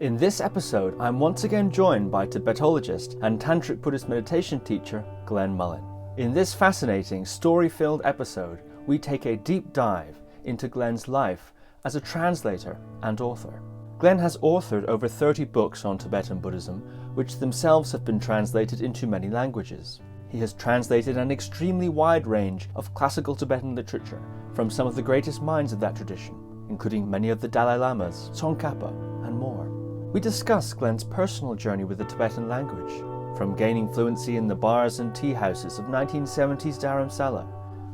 In this episode, I'm once again joined by Tibetologist and Tantric Buddhist meditation teacher Glenn Mullin. In this fascinating, story-filled episode, we take a deep dive into Glenn's life as a translator and author. Glenn has authored over 30 books on Tibetan Buddhism, which themselves have been translated into many languages. He has translated an extremely wide range of classical Tibetan literature from some of the greatest minds of that tradition, including many of the Dalai Lamas, Tsongkhapa, and more. We discuss Glenn's personal journey with the Tibetan language, from gaining fluency in the bars and tea houses of 1970s Dharamsala,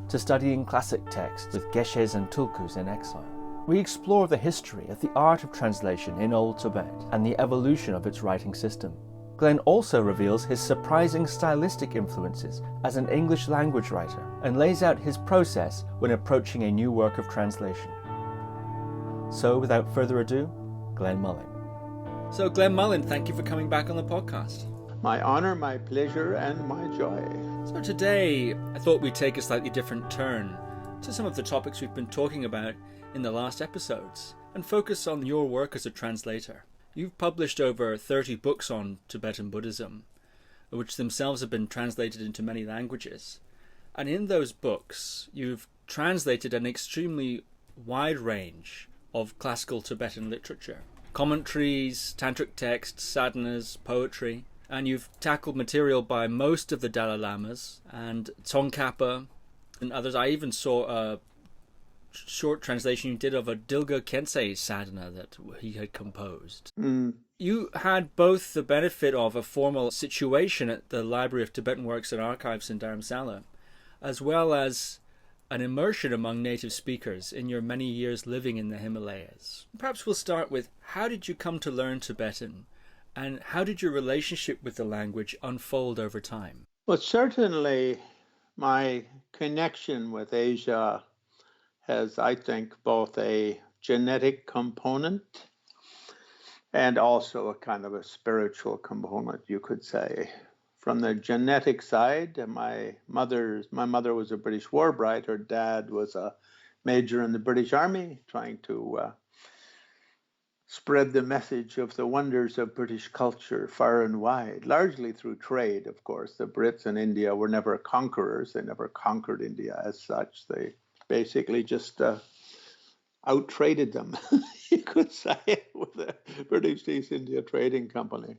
to studying classic texts with Geshes and Tulkus in exile. We explore the history of the art of translation in Old Tibet and the evolution of its writing system. Glenn also reveals his surprising stylistic influences as an English language writer and lays out his process when approaching a new work of translation. So without further ado, Glenn Mullin. So Glenn Mullin, thank you for coming back on the podcast. My honor, my pleasure, and my joy. So today, I thought we'd take a slightly different turn to some of the topics we've been talking about in the last episodes and focus on your work as a translator. You've published over 30 books on Tibetan Buddhism, which themselves have been translated into many languages. And in those books, you've translated an extremely wide range of classical Tibetan literature. Commentaries, tantric texts, sadhanas, poetry, and you've tackled material by most of the Dalai Lamas and Tsongkhapa and others. I even saw a short translation you did of a Dilgo Khyentse sadhana that he had composed. You had both the benefit of a formal situation at the Library of Tibetan Works and Archives in Dharamsala, as well as an immersion among native speakers in your many years living in the Himalayas. Perhaps we'll start with, how did you come to learn Tibetan, and how did your relationship with the language unfold over time? Well, certainly my connection with Asia has, I think, both a genetic component and also a kind of a spiritual component, you could say. From the genetic side, my mother was a British war bride. Her dad was a major in the British Army, trying to spread the message of the wonders of British culture far and wide, largely through trade, of course. The Brits in India were never conquerors. They never conquered India as such. They basically just out-traded them, you could say, with the British East India Trading Company.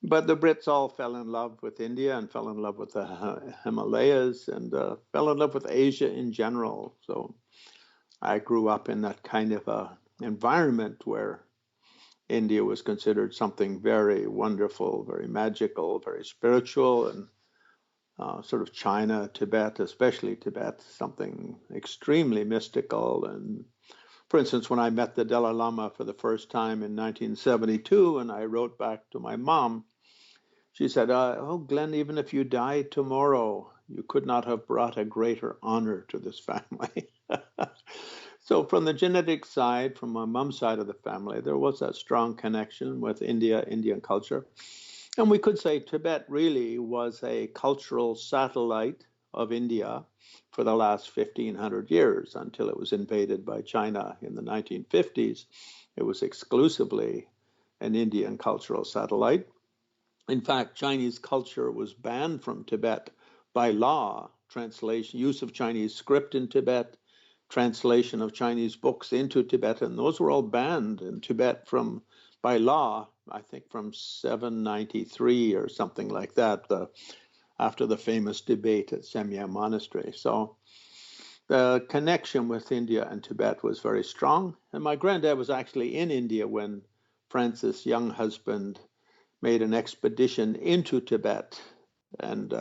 But the Brits all fell in love with India and fell in love with the Himalayas and fell in love with Asia in general. So I grew up in that kind of a environment where India was considered something very wonderful, very magical, very spiritual, and sort of China, Tibet, especially Tibet, something extremely mystical. And for instance, when I met the Dalai Lama for the first time in 1972, and I wrote back to my mom, she said, oh, Glenn, even if you died tomorrow, you could not have brought a greater honor to this family. So from the genetic side, from my mom's side of the family, there was a strong connection with India, Indian culture. And we could say Tibet really was a cultural satellite of India for the last 1,500 years until it was invaded by China in the 1950s. It was exclusively an Indian cultural satellite. In fact, Chinese culture was banned from Tibet by law. Translation, use of Chinese script in Tibet, translation of Chinese books into Tibetan, those were all banned in Tibet by law, I think from 793 or something like that, after the famous debate at Semya Monastery. So the connection with India and Tibet was very strong. And my granddad was actually in India when Francis' young husband made an expedition into Tibet and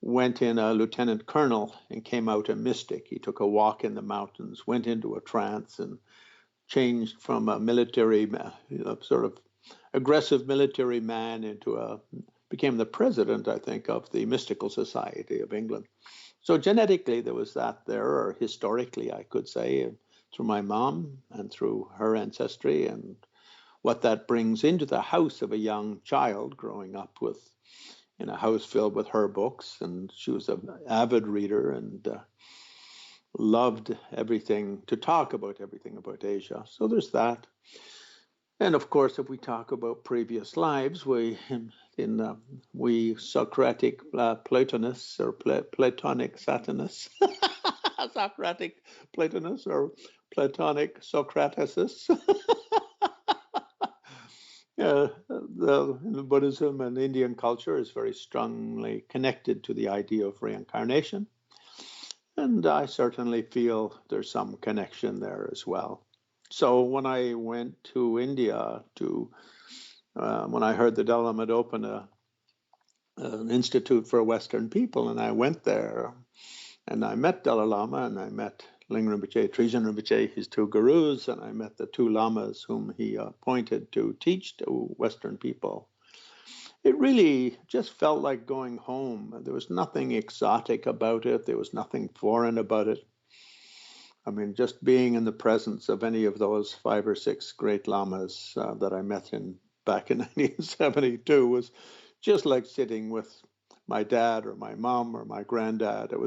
went in a lieutenant colonel and came out a mystic. He took a walk in the mountains, went into a trance, and changed from a military, sort of aggressive military man became the president, I think, of the Mystical Society of England. So genetically there was that there, or historically, I could say, through my mom and through her ancestry, and what that brings into the house of a young child growing up in a house filled with her books. And she was an avid reader and loved everything, to talk about everything about Asia. So there's that. And of course, if we talk about previous lives, we Socratic Platonists or Platonic Satanists, Socratic Platonists or Platonic Socratists. The Buddhism and Indian culture is very strongly connected to the idea of reincarnation. And I certainly feel there's some connection there as well. So when I went to India when I heard the Dalai Lama had opened an institute for Western people, and I went there and I met Dalai Lama and I met Ling Rinpoche, Trijang Rinpoche, his two gurus, and I met the two lamas whom he appointed to teach to Western people. It really just felt like going home. There was nothing exotic about it. There was nothing foreign about it. I mean, just being in the presence of any of those 5 or 6 great lamas that I met back in 1972 was just like sitting with my dad or my mom or my granddad. There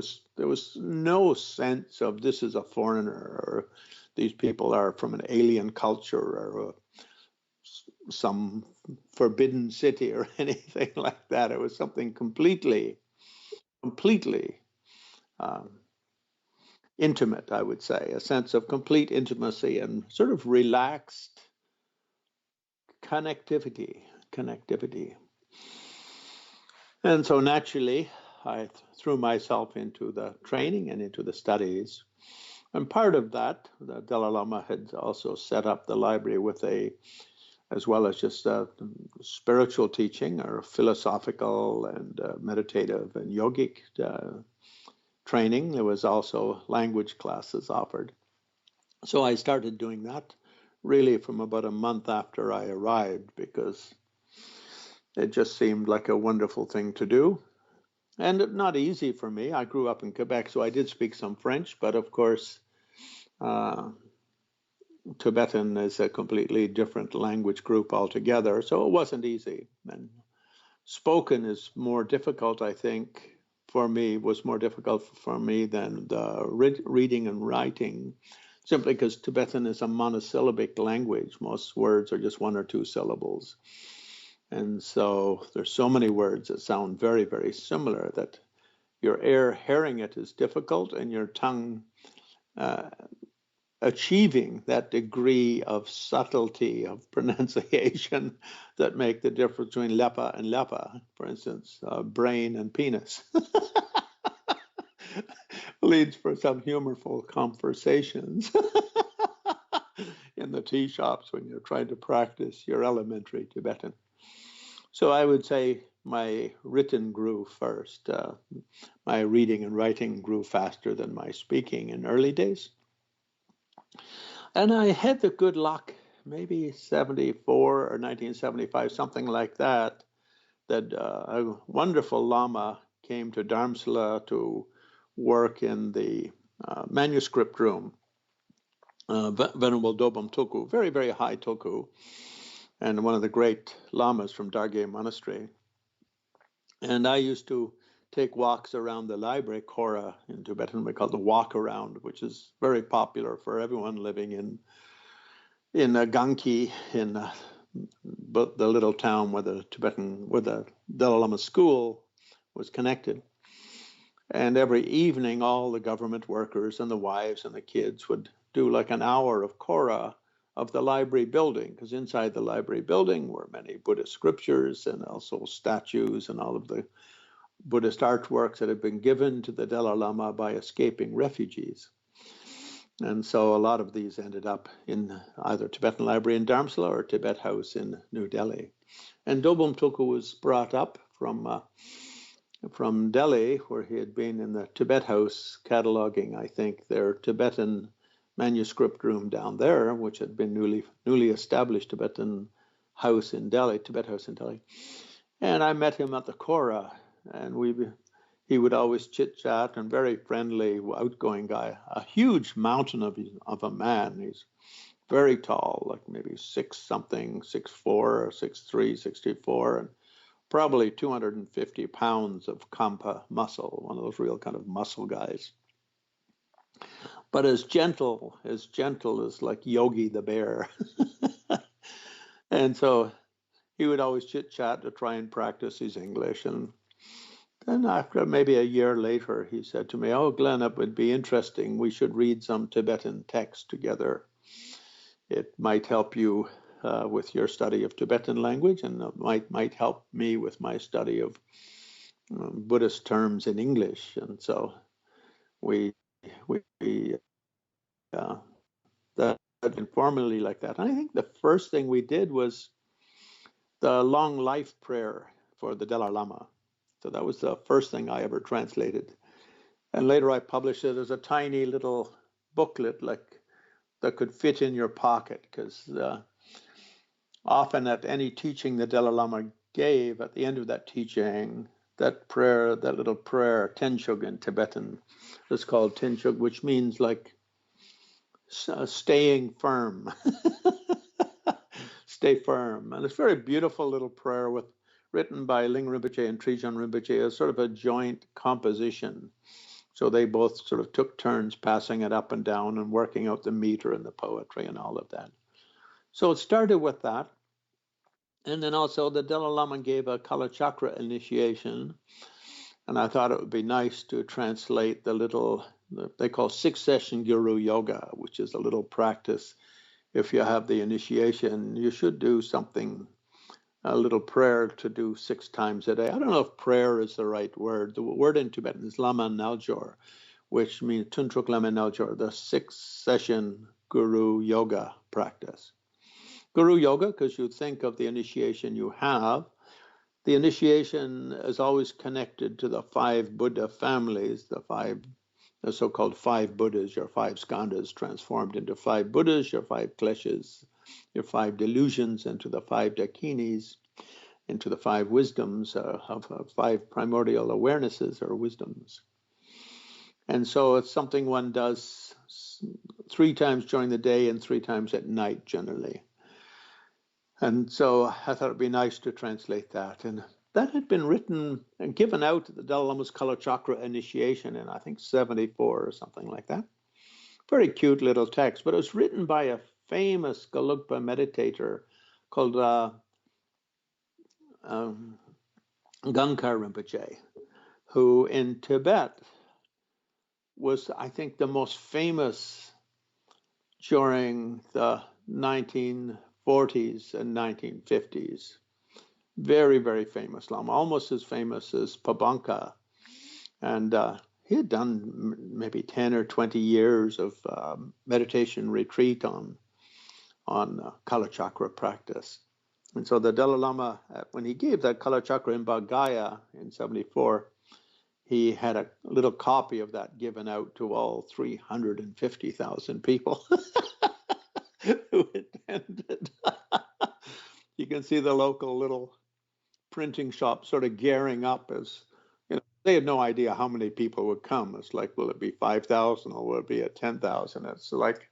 was no sense of this is a foreigner or these people are from an alien culture or some forbidden city or anything like that. It was something completely intimate, I would say, a sense of complete intimacy and sort of relaxed connectivity. And so naturally, I threw myself into the training and into the studies. And part of that, the Dalai Lama had also set up the library with as well as just spiritual teaching or philosophical and meditative and yogic training. There was also language classes offered. So I started doing that really from about a month after I arrived because it just seemed like a wonderful thing to do. And not easy for me. I grew up in Quebec, so I did speak some French, but of course, Tibetan is a completely different language group altogether, so it wasn't easy. And spoken is more difficult, I think, was more difficult for me than the reading and writing, simply because Tibetan is a monosyllabic language. Most words are just 1 or 2 syllables. And so there's so many words that sound very, very similar that your hearing it is difficult and your tongue achieving that degree of subtlety of pronunciation that make the difference between lepa and lepa, for instance, brain and penis, leads for some humorful conversations in the tea shops when you're trying to practice your elementary Tibetan. So I would say my written grew first. My reading and writing grew faster than my speaking in early days. And I had the good luck, maybe 74 or 1975, something like that, that a wonderful Lama came to Dharmsala to work in the manuscript room, Venerable Dobam Tulku, very, very high Tulku, and one of the great Lamas from Dargay Monastery. And I used to take walks around the library, Kora in Tibetan, we call it the walk around, which is very popular for everyone living in Ganki, in the little town where the Dalai Lama school was connected. And every evening, all the government workers and the wives and the kids would do like an hour of Kora of the library building, because inside the library building were many Buddhist scriptures and also statues and all of the Buddhist artworks that had been given to the Dalai Lama by escaping refugees. And so a lot of these ended up in either Tibetan Library in Dharamsala or Tibet House in New Delhi. And Dobam Tulku was brought up from Delhi, where he had been in the Tibet House cataloging, I think, their Tibetan manuscript room down there, which had been newly established Tibetan house in Delhi, Tibet House in Delhi. And I met him at the Kora, and he would always chit-chat, and very friendly, outgoing guy, a huge mountain of a man. He's very tall, like maybe 6'something, 6'4", or 6'3", 6'4", and probably 250 pounds of kampa muscle, one of those real kind of muscle guys. But as gentle as like Yogi the Bear. And so he would always chit-chat to try and practice his English. And then after maybe a year later, he said to me, "Oh, Glenn, it would be interesting. We should read some Tibetan text together. It might help you with your study of Tibetan language, and it might help me with my study of Buddhist terms in English." And so we that informally like that. And I think the first thing we did was the long life prayer for the Dalai Lama. So that was the first thing I ever translated. And later I published it as a tiny little booklet that could fit in your pocket, because often at any teaching the Dalai Lama gave, at the end of that teaching, that prayer, that little prayer, Tenshug in Tibetan, is called Tenshug, which means like staying firm. Stay firm. And it's a very beautiful little prayer written by Ling Rinpoche and Trijang Rinpoche as sort of a joint composition. So they both sort of took turns passing it up and down and working out the meter and the poetry and all of that. So it started with that. And then also the Dalai Lama gave a Kala Chakra initiation. And I thought it would be nice to translate the little, they call 6-session Guru Yoga, which is a little practice. If you have the initiation, you should do something, a little prayer to do 6 times a day. I don't know if prayer is the right word. The word in Tibetan is Lama Naljor, which means Tuntruk Lama Naljor, the 6-session Guru Yoga practice. Guru Yoga, because you think of the initiation you have. The initiation is always connected to the 5 Buddha families, the so-called 5 Buddhas, your 5 skandhas transformed into 5 Buddhas, your 5 kleshas, your 5 delusions into the 5 dakinis, into the 5 wisdoms of 5 primordial awarenesses or wisdoms. And so it's something one does 3 times during the day and 3 times at night generally. And so I thought it'd be nice to translate that. And that had been written and given out at the Dalai Lama's Kala Chakra initiation in, I think, 74 or something like that. Very cute little text, but it was written by a famous Gelugpa meditator called Gangkar Rinpoche, who in Tibet was, I think, the most famous during the 1940s and 1950s. Very, very famous Lama, almost as famous as Pabanka. And he had done maybe 10 or 20 years of meditation retreat on Kala Chakra practice. And so the Dalai Lama, when he gave that Kala Chakra in Bodh in 74, he had a little copy of that given out to all 350,000 people who attended. You can see the local little printing shop sort of gearing up as, you know, they had no idea how many people would come. It's like, will it be 5,000 or will it be at 10,000? It's like,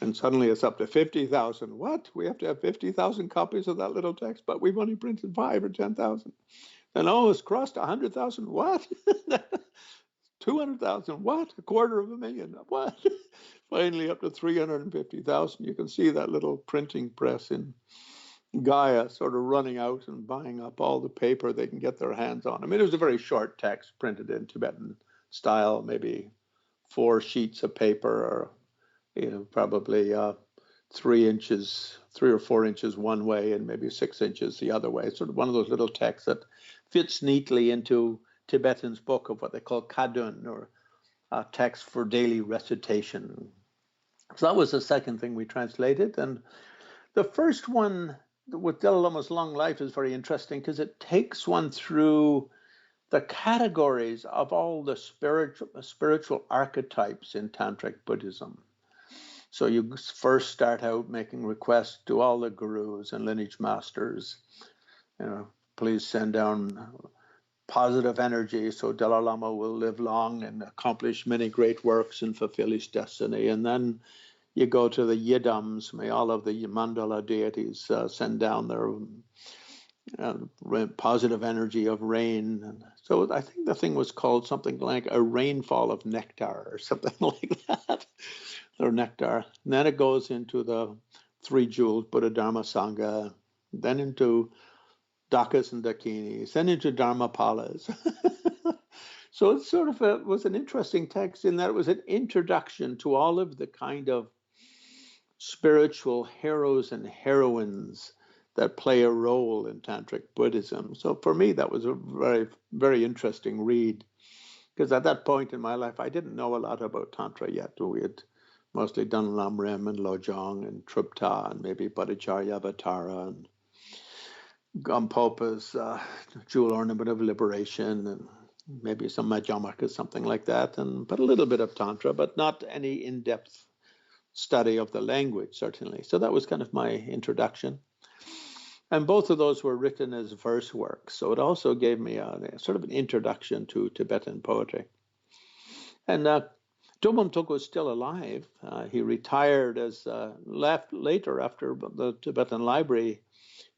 and suddenly it's up to 50,000. What? We have to have 50,000 copies of that little text, but we've only printed 5 or 10,000. And oh, it's crossed 100,000. What? 200,000. What? 250,000. What? Finally up to 350,000. You can see that little printing press in Gaia sort of running out and buying up all the paper they can get their hands on. I mean, it was a very short text printed in Tibetan style, maybe 4 sheets of paper, or, you know, probably 3 or 4 inches one way and maybe 6 inches the other way. It's sort of one of those little texts that fits neatly into Tibetan's book of what they call kadun, or a text for daily recitation. So that was the second thing we translated. And the first one with Dalai Lama's long life is very interesting because it takes one through the categories of all the spiritual archetypes in Tantric Buddhism. So you first start out making requests to all the gurus and lineage masters, you know, please send down positive energy so Dalai Lama will live long and accomplish many great works and fulfill his destiny. And then you go to the yidams, may all of the mandala deities send down their positive energy of rain. And so I think the thing was called something like a rainfall of nectar or something like that, or nectar. And then it goes into the three jewels, Buddha, Dharma, Sangha, then into Dakas and Dakinis, then into Dharmapalas. So it sort of was an interesting text in that it was an introduction to all of the kind of spiritual heroes and heroines that play a role in Tantric Buddhism. So for me, that was a very, very interesting read, because at that point in my life, I didn't know a lot about Tantra yet. We had mostly done Lamrim and Lojong and Trupta and maybe Bhattacharya Avatara and Gampopa's Jewel Ornament of Liberation and maybe some Madhyamaka, something like that, but a little bit of Tantra, but not any in-depth study of the language, certainly. So that was kind of my introduction. And both of those were written as verse works. So it also gave me a sort of an introduction to Tibetan poetry. And Dobam Tok was still alive. He retired left later after the Tibetan Library.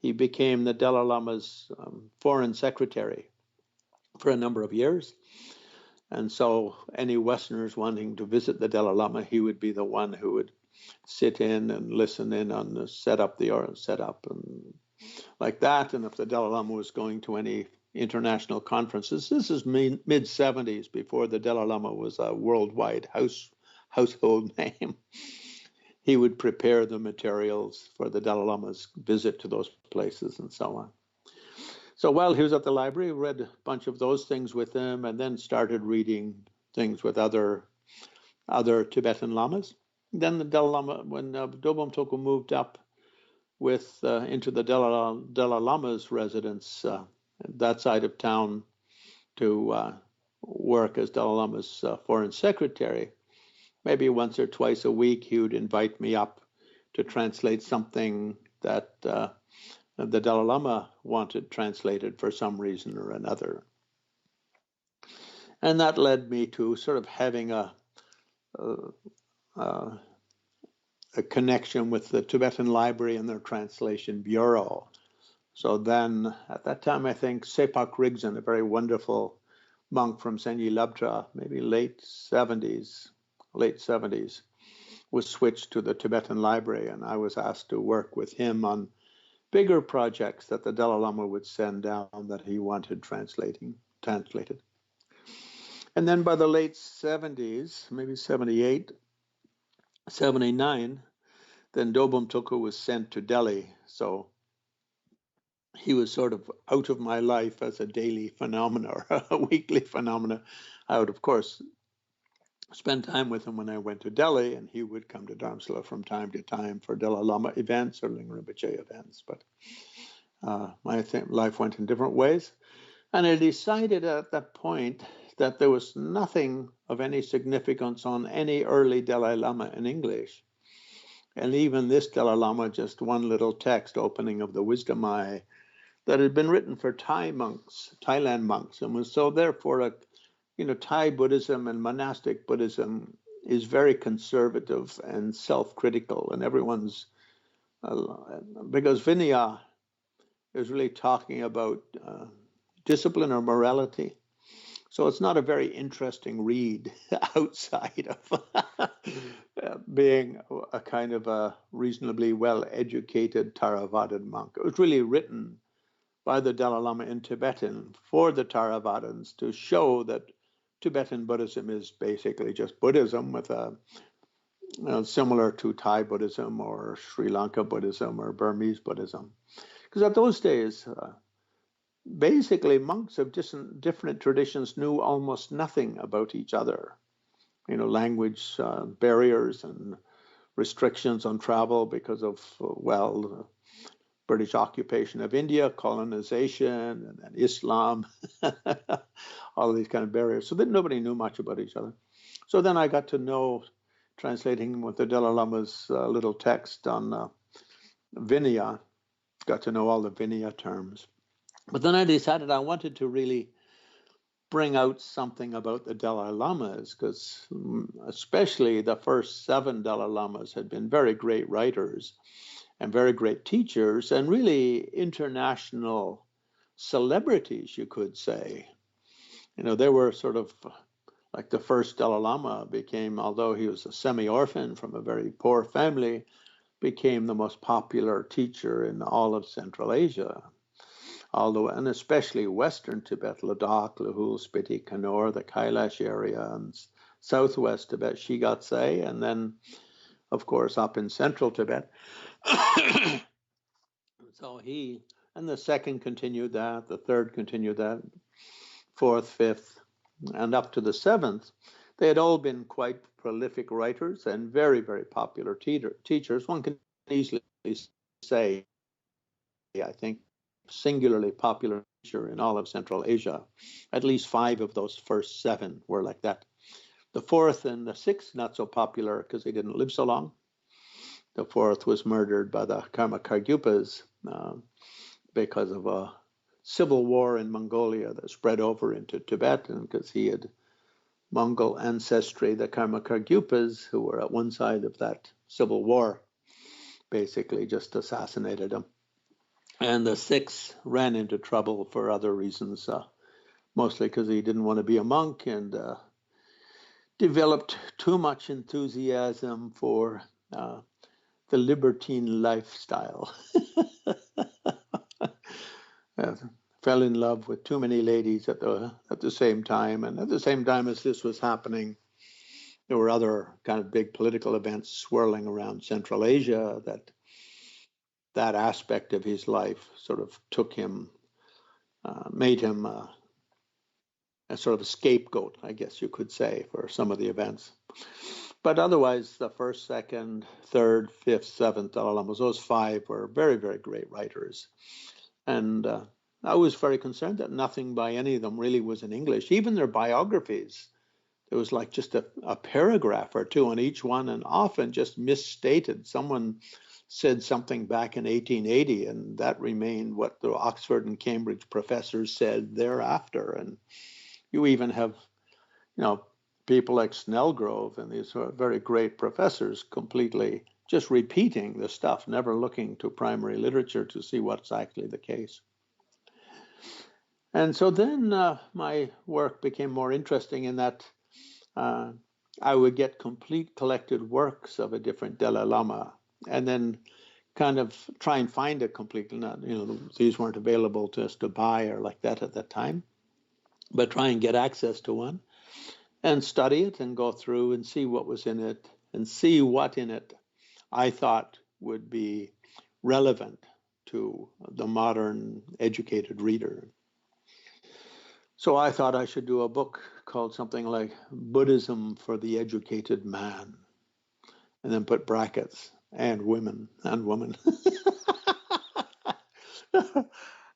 He became the Dalai Lama's foreign secretary for a number of years. And so any Westerners wanting to visit the Dalai Lama, he would be the one who would sit in and listen in on the setup and like that. And if the Dalai Lama was going to any international conferences, this is mid-70s, before the Dalai Lama was a worldwide household name. He would prepare the materials for the Dalai Lama's visit to those places and so on. So while he was at the library, read a bunch of those things with him, and then started reading things with other Tibetan lamas. Then the Dalai Lama, when Dobam Toko moved up into the Dalai Lama's residence that side of town to work as Dalai Lama's foreign secretary, maybe once or twice a week he would invite me up to translate something that the Dalai Lama wanted translated for some reason or another. And that led me to sort of having a connection with the Tibetan Library and their translation bureau. So then, at that time, I think Sepak Rigzin, a very wonderful monk from Senyi Labtra, maybe late 70s, was switched to the Tibetan Library, and I was asked to work with him on bigger projects that the Dalai Lama would send down that he wanted translated. And then by the late 70s, maybe 78, 79, then Dobam Toko was sent to Delhi. So he was sort of out of my life as a daily phenomena or a weekly phenomena. I would, of course, spend time with him when I went to Delhi, and he would come to Dharamsala from time to time for Dalai Lama events or Ling Rinpoche events. But my life went in different ways. And I decided at that point that there was nothing of any significance on any early Dalai Lama in English. And even this Dalai Lama, just one little text, Opening of the Wisdom Eye, that had been written for Thailand monks, and was so therefore Thai Buddhism and monastic Buddhism is very conservative and self-critical, and everyone's because Vinaya is really talking about discipline or morality. So it's not a very interesting read outside of being a kind of a reasonably well-educated Theravadan monk. It was really written by the Dalai Lama in Tibetan for the Theravadins to show that Tibetan Buddhism is basically just Buddhism with similar to Thai Buddhism or Sri Lanka Buddhism or Burmese Buddhism. Because at those days, basically monks of different traditions knew almost nothing about each other. Language barriers and restrictions on travel because of, British occupation of India, colonization, and then Islam, all of these kind of barriers. So that nobody knew much about each other. So then I got to know, translating with the Dalai Lama's little text on Vinaya, got to know all the Vinaya terms. But then I decided I wanted to really bring out something about the Dalai Lamas, because especially the first 7 Dalai Lamas had been very great writers and very great teachers, and really international celebrities, you could say. They were sort of like the first Dalai Lama became, although he was a semi-orphan from a very poor family, became the most popular teacher in all of Central Asia. Although, and especially Western Tibet, Ladakh, Lahul, Spiti, Kannur, the Kailash area, and Southwest Tibet, Shigatse, and then, of course, up in Central Tibet. So he, and the second continued that, the third continued that, fourth, fifth, and up to the seventh. They had all been quite prolific writers and very, very popular teachers. One can easily say, I think, singularly popular teacher in all of Central Asia. At least 5 of those first 7 were like that. The fourth and the sixth, not so popular because they didn't live so long. The fourth was murdered by the Karmakargyupas because of a civil war in Mongolia that spread over into Tibet, and because he had Mongol ancestry, the Karmakargyupas, who were at one side of that civil war, basically just assassinated him. And the sixth ran into trouble for other reasons, mostly because he didn't want to be a monk and developed too much enthusiasm for the libertine lifestyle. Fell in love with too many ladies at the same time. And at the same time as this was happening, there were other kind of big political events swirling around Central Asia that aspect of his life sort of took him, made him a sort of a scapegoat, I guess you could say, for some of the events. But otherwise, the first, second, third, fifth, seventh Dalai Lamas, those 5 were very, very great writers. And I was very concerned that nothing by any of them really was in English. Even their biographies, there was like just a paragraph or 2 on each one, and often just misstated. Someone said something back in 1880, and that remained what the Oxford and Cambridge professors said thereafter. And you even have, people like Snellgrove and these very great professors completely just repeating the stuff, never looking to primary literature to see what's actually the case. And so then my work became more interesting in that I would get complete collected works of a different Dalai Lama, and then kind of try and find a complete, these weren't available to us to buy or like that at that time, but try and get access to one and study it and go through and see what was in it and see what in it I thought would be relevant to the modern educated reader. So I thought I should do a book called something like Buddhism for the Educated Man, and then put brackets, and women, and woman.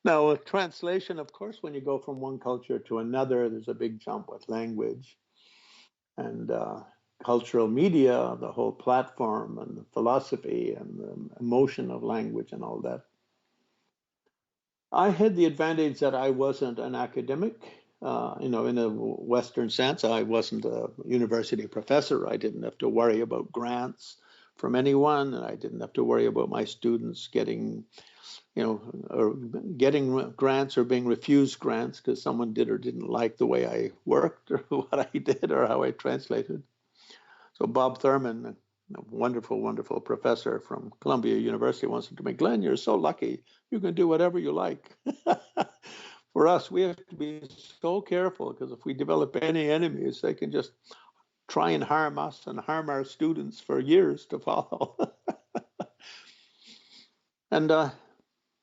Now, a translation, of course, when you go from one culture to another, there's a big jump with language and cultural media, the whole platform and the philosophy and the emotion of language and all that. I had the advantage that I wasn't an academic, in a Western sense. I wasn't a university professor. I didn't have to worry about grants from anyone, and I didn't have to worry about my students getting grants or being refused grants because someone did or didn't like the way I worked or what I did or how I translated. So Bob Thurman, a wonderful, wonderful professor from Columbia University, once said to me, "Glenn, you're so lucky. You can do whatever you like." For us, we have to be so careful because if we develop any enemies, they can just try and harm us and harm our students for years to follow. And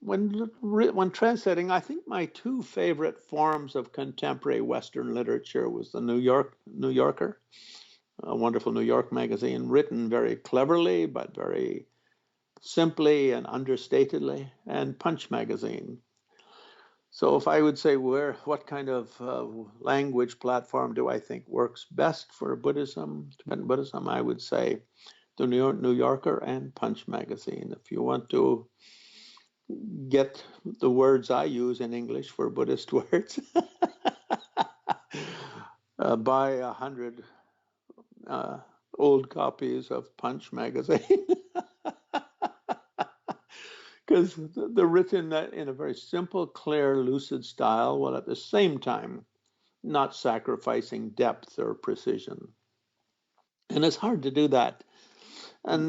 when translating, I think my 2 favorite forms of contemporary Western literature was the New Yorker, a wonderful New York magazine, written very cleverly but very simply and understatedly, and Punch magazine. So if I would say what kind of language platform do I think works best for Buddhism, Tibetan Buddhism, I would say the New Yorker and Punch magazine. If you want to get the words I use in English for Buddhist words, buy 100 old copies of Punch magazine. Because they're written in a very simple, clear, lucid style, while at the same time not sacrificing depth or precision. And it's hard to do that. And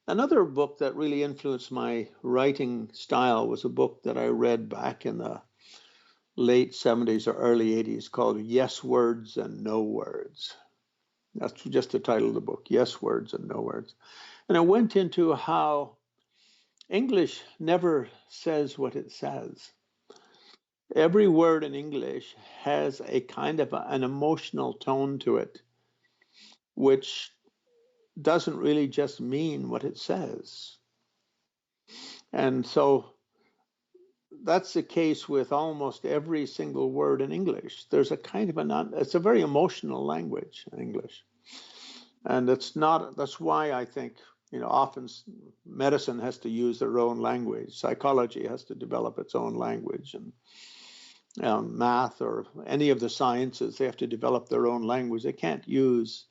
Another book that really influenced my writing style was a book that I read back in the late 70s or early 80s called Yes Words and No Words. That's just the title of the book, Yes Words and No Words. And it went into how English never says what it says. Every word in English has a kind of an emotional tone to it, which doesn't really just mean what it says. And so that's the case with almost every single word in English. There's a kind of it's a very emotional language in English. And that's why I think, often medicine has to use their own language. Psychology has to develop its own language. And math or any of the sciences, they have to develop their own language. They can't use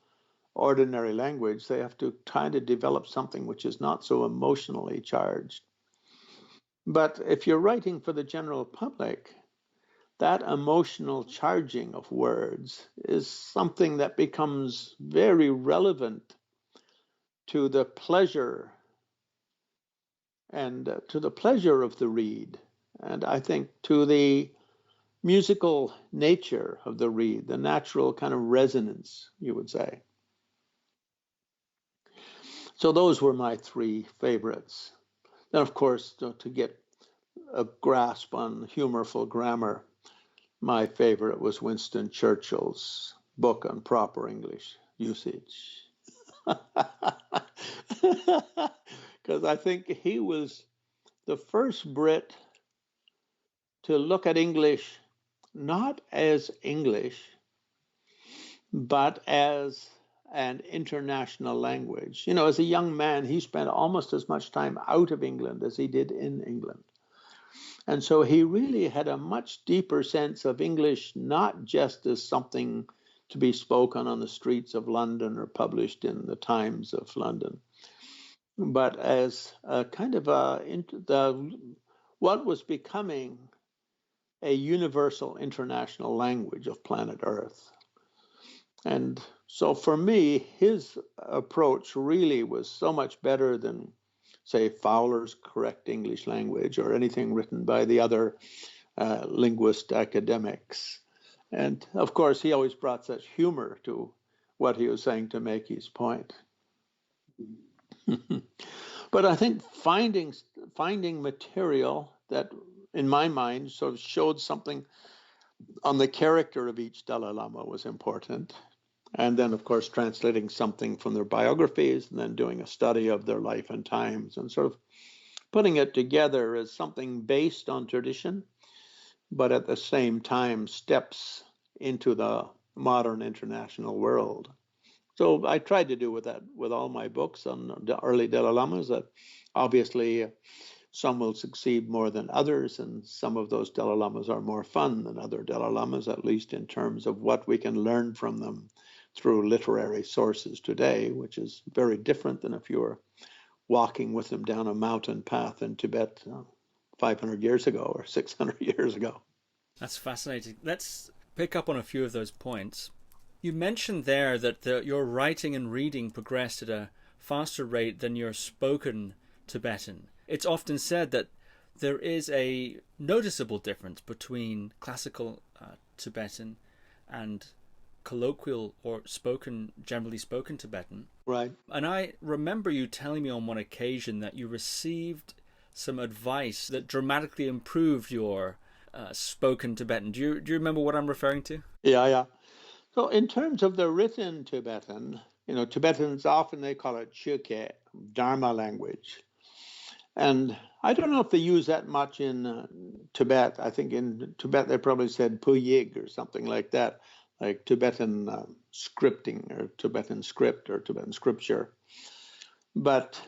ordinary language. They have to try to develop something which is not so emotionally charged. But if you're writing for the general public, that emotional charging of words is something that becomes very relevant to the pleasure to the pleasure of the read. And I think to the musical nature of the read, the natural kind of resonance, you would say. So those were my three favorites. Then, of course, to get a grasp on humorful grammar, my favorite was Winston Churchill's book on proper English usage. Because I think he was the first Brit to look at English not as English, but as an international language. As a young man, he spent almost as much time out of England as he did in England. And so he really had a much deeper sense of English, not just as something to be spoken on the streets of London or published in the Times of London, but as a kind of what was becoming a universal international language of planet Earth. And so for me, his approach really was so much better than, say, Fowler's correct English language or anything written by the other linguist academics. And of course, he always brought such humor to what he was saying to make his point. But I think finding material that, in my mind, sort of showed something on the character of each Dalai Lama was important. And then, of course, translating something from their biographies and then doing a study of their life and times and sort of putting it together as something based on tradition, but at the same time steps into the modern international world. So I tried to do with that with all my books on the early Dalai Lamas, that obviously some will succeed more than others, and some of those Dalai Lamas are more fun than other Dalai Lamas, at least in terms of what we can learn from them through literary sources today, which is very different than if you were walking with them down a mountain path in Tibet 500 years ago or 600 years ago. That's fascinating. Let's pick up on a few of those points. You mentioned there that your writing and reading progressed at a faster rate than your spoken Tibetan. It's often said that there is a noticeable difference between classical Tibetan and colloquial or generally spoken Tibetan. Right. And I remember you telling me on one occasion that you received some advice that dramatically improved your spoken Tibetan. Do you remember what I'm referring to? Yeah. So in terms of the written Tibetan, Tibetans often they call it Chökye, Dharma language. And I don't know if they use that much in Tibet. I think in Tibet they probably said Puyig or something like that, like Tibetan scripting or Tibetan script or Tibetan scripture. But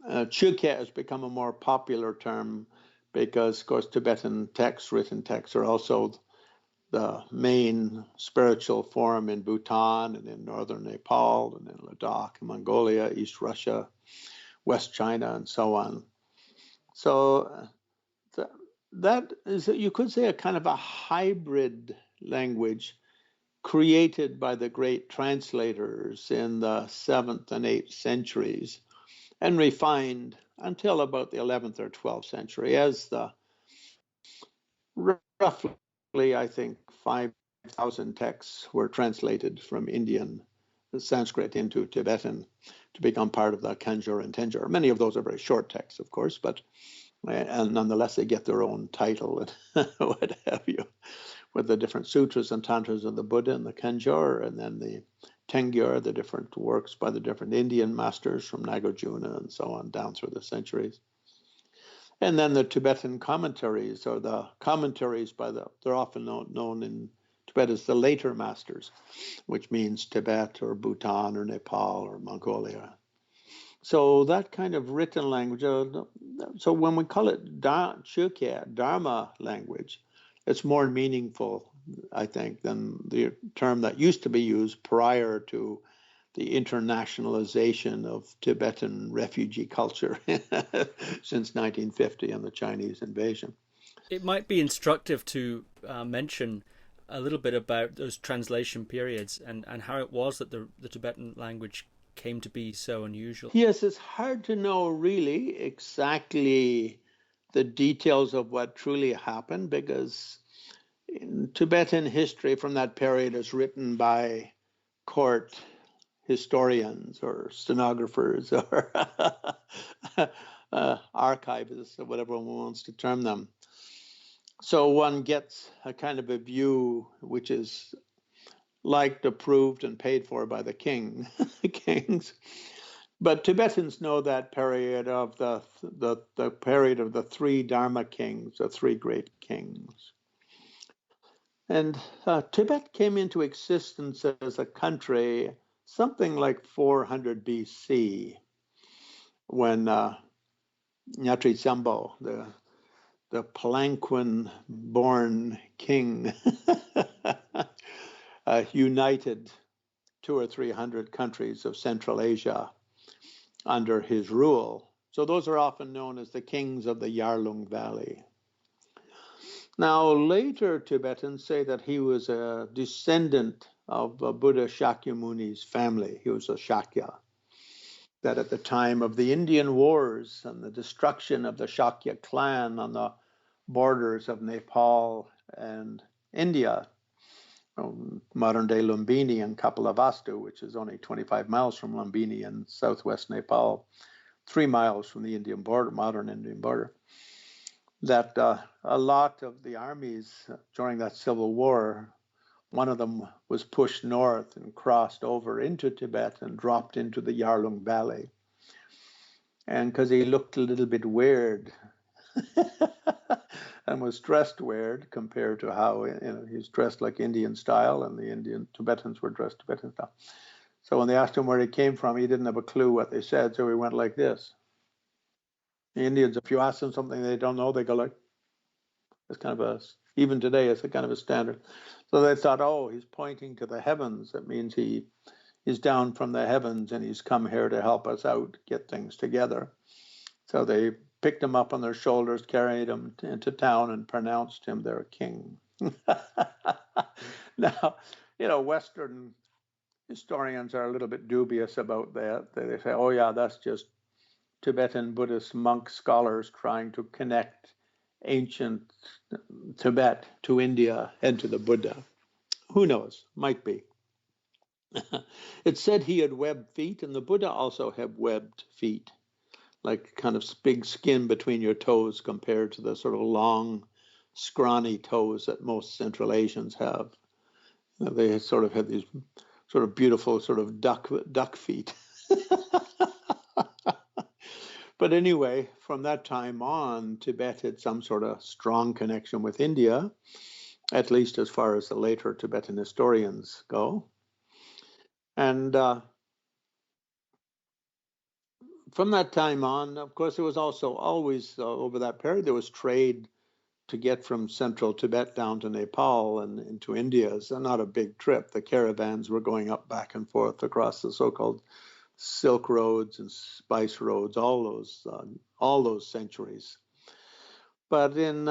Chökye has become a more popular term because, of course, Tibetan written texts, are also the main spiritual forum in Bhutan and in northern Nepal and in Ladakh, Mongolia, East Russia, West China, and so on. So that is, you could say, a kind of a hybrid language created by the great translators in the 7th and 8th centuries, and refined until about the 11th or 12th century, as the roughly, I think, 5,000 texts were translated from Indian Sanskrit into Tibetan to become part of the Kanjur and Tenjur. Many of those are very short texts, of course, but and nonetheless they get their own title and what have you, with the different sutras and tantras of the Buddha and the Kanjur, and then the Tengyur, the different works by the different Indian masters from Nagarjuna and so on down through the centuries. And then the Tibetan commentaries, or the commentaries they're often known in Tibet as the later masters, which means Tibet or Bhutan or Nepal or Mongolia. So that kind of written language, so when we call it Chukya, Dharma language, it's more meaningful, I think, than the term that used to be used prior to the internationalization of Tibetan refugee culture since 1950 and the Chinese invasion. It might be instructive to mention a little bit about those translation periods and how it was that the Tibetan language came to be so unusual. Yes, it's hard to know really exactly the details of what truly happened, because in Tibetan history from that period is written by court historians or stenographers or archivists or whatever one wants to term them. So one gets a kind of a view which is liked, approved, and paid for by the kings. But Tibetans know that period of the period of the three Dharma kings, the three great kings. And Tibet came into existence as a country something like 400 BC, when Nyatri Zambo, the Palanquin-born king, united 200 or 300 countries of Central Asia under his rule. So those are often known as the kings of the Yarlung Valley. Now, later Tibetans say that he was a descendant of Buddha Shakyamuni's family. He was a Shakya. That at the time of the Indian Wars and the destruction of the Shakya clan on the borders of Nepal and India, modern-day Lumbini and Kapilavastu, which is only 25 miles from Lumbini in southwest Nepal, 3 miles from the Indian border, modern Indian border, that a lot of the armies during that civil war, one of them was pushed north and crossed over into Tibet and dropped into the Yarlung Valley. And because he looked a little bit weird and was dressed weird compared to how he's dressed like Indian style, and the Indian Tibetans were dressed Tibetan style. So when they asked him where he came from, he didn't have a clue what they said, so he went like this. The Indians, if you ask them something they don't know, they go like, it's kind of even today, it's a kind of a standard. So they thought, oh, he's pointing to the heavens. That means he is down from the heavens and he's come here to help us out, get things together. So they picked him up on their shoulders, carried him into town, and pronounced him their king. Now, Western historians are a little bit dubious about that. They say, oh yeah, that's just Tibetan Buddhist monk scholars trying to connect ancient Tibet to India and to the Buddha. Who knows? Might be. It said he had webbed feet, and the Buddha also had webbed feet, like kind of big skin between your toes compared to the sort of long, scrawny toes that most Central Asians have. They sort of had these sort of beautiful sort of duck feet. But anyway, from that time on, Tibet had some sort of strong connection with India, at least as far as the later Tibetan historians go. And from that time on, of course, there was also always, over that period, there was trade to get from central Tibet down to Nepal and into India. It's not a big trip. The caravans were going up back and forth across the so-called Silk Roads and Spice Roads, all those centuries. But in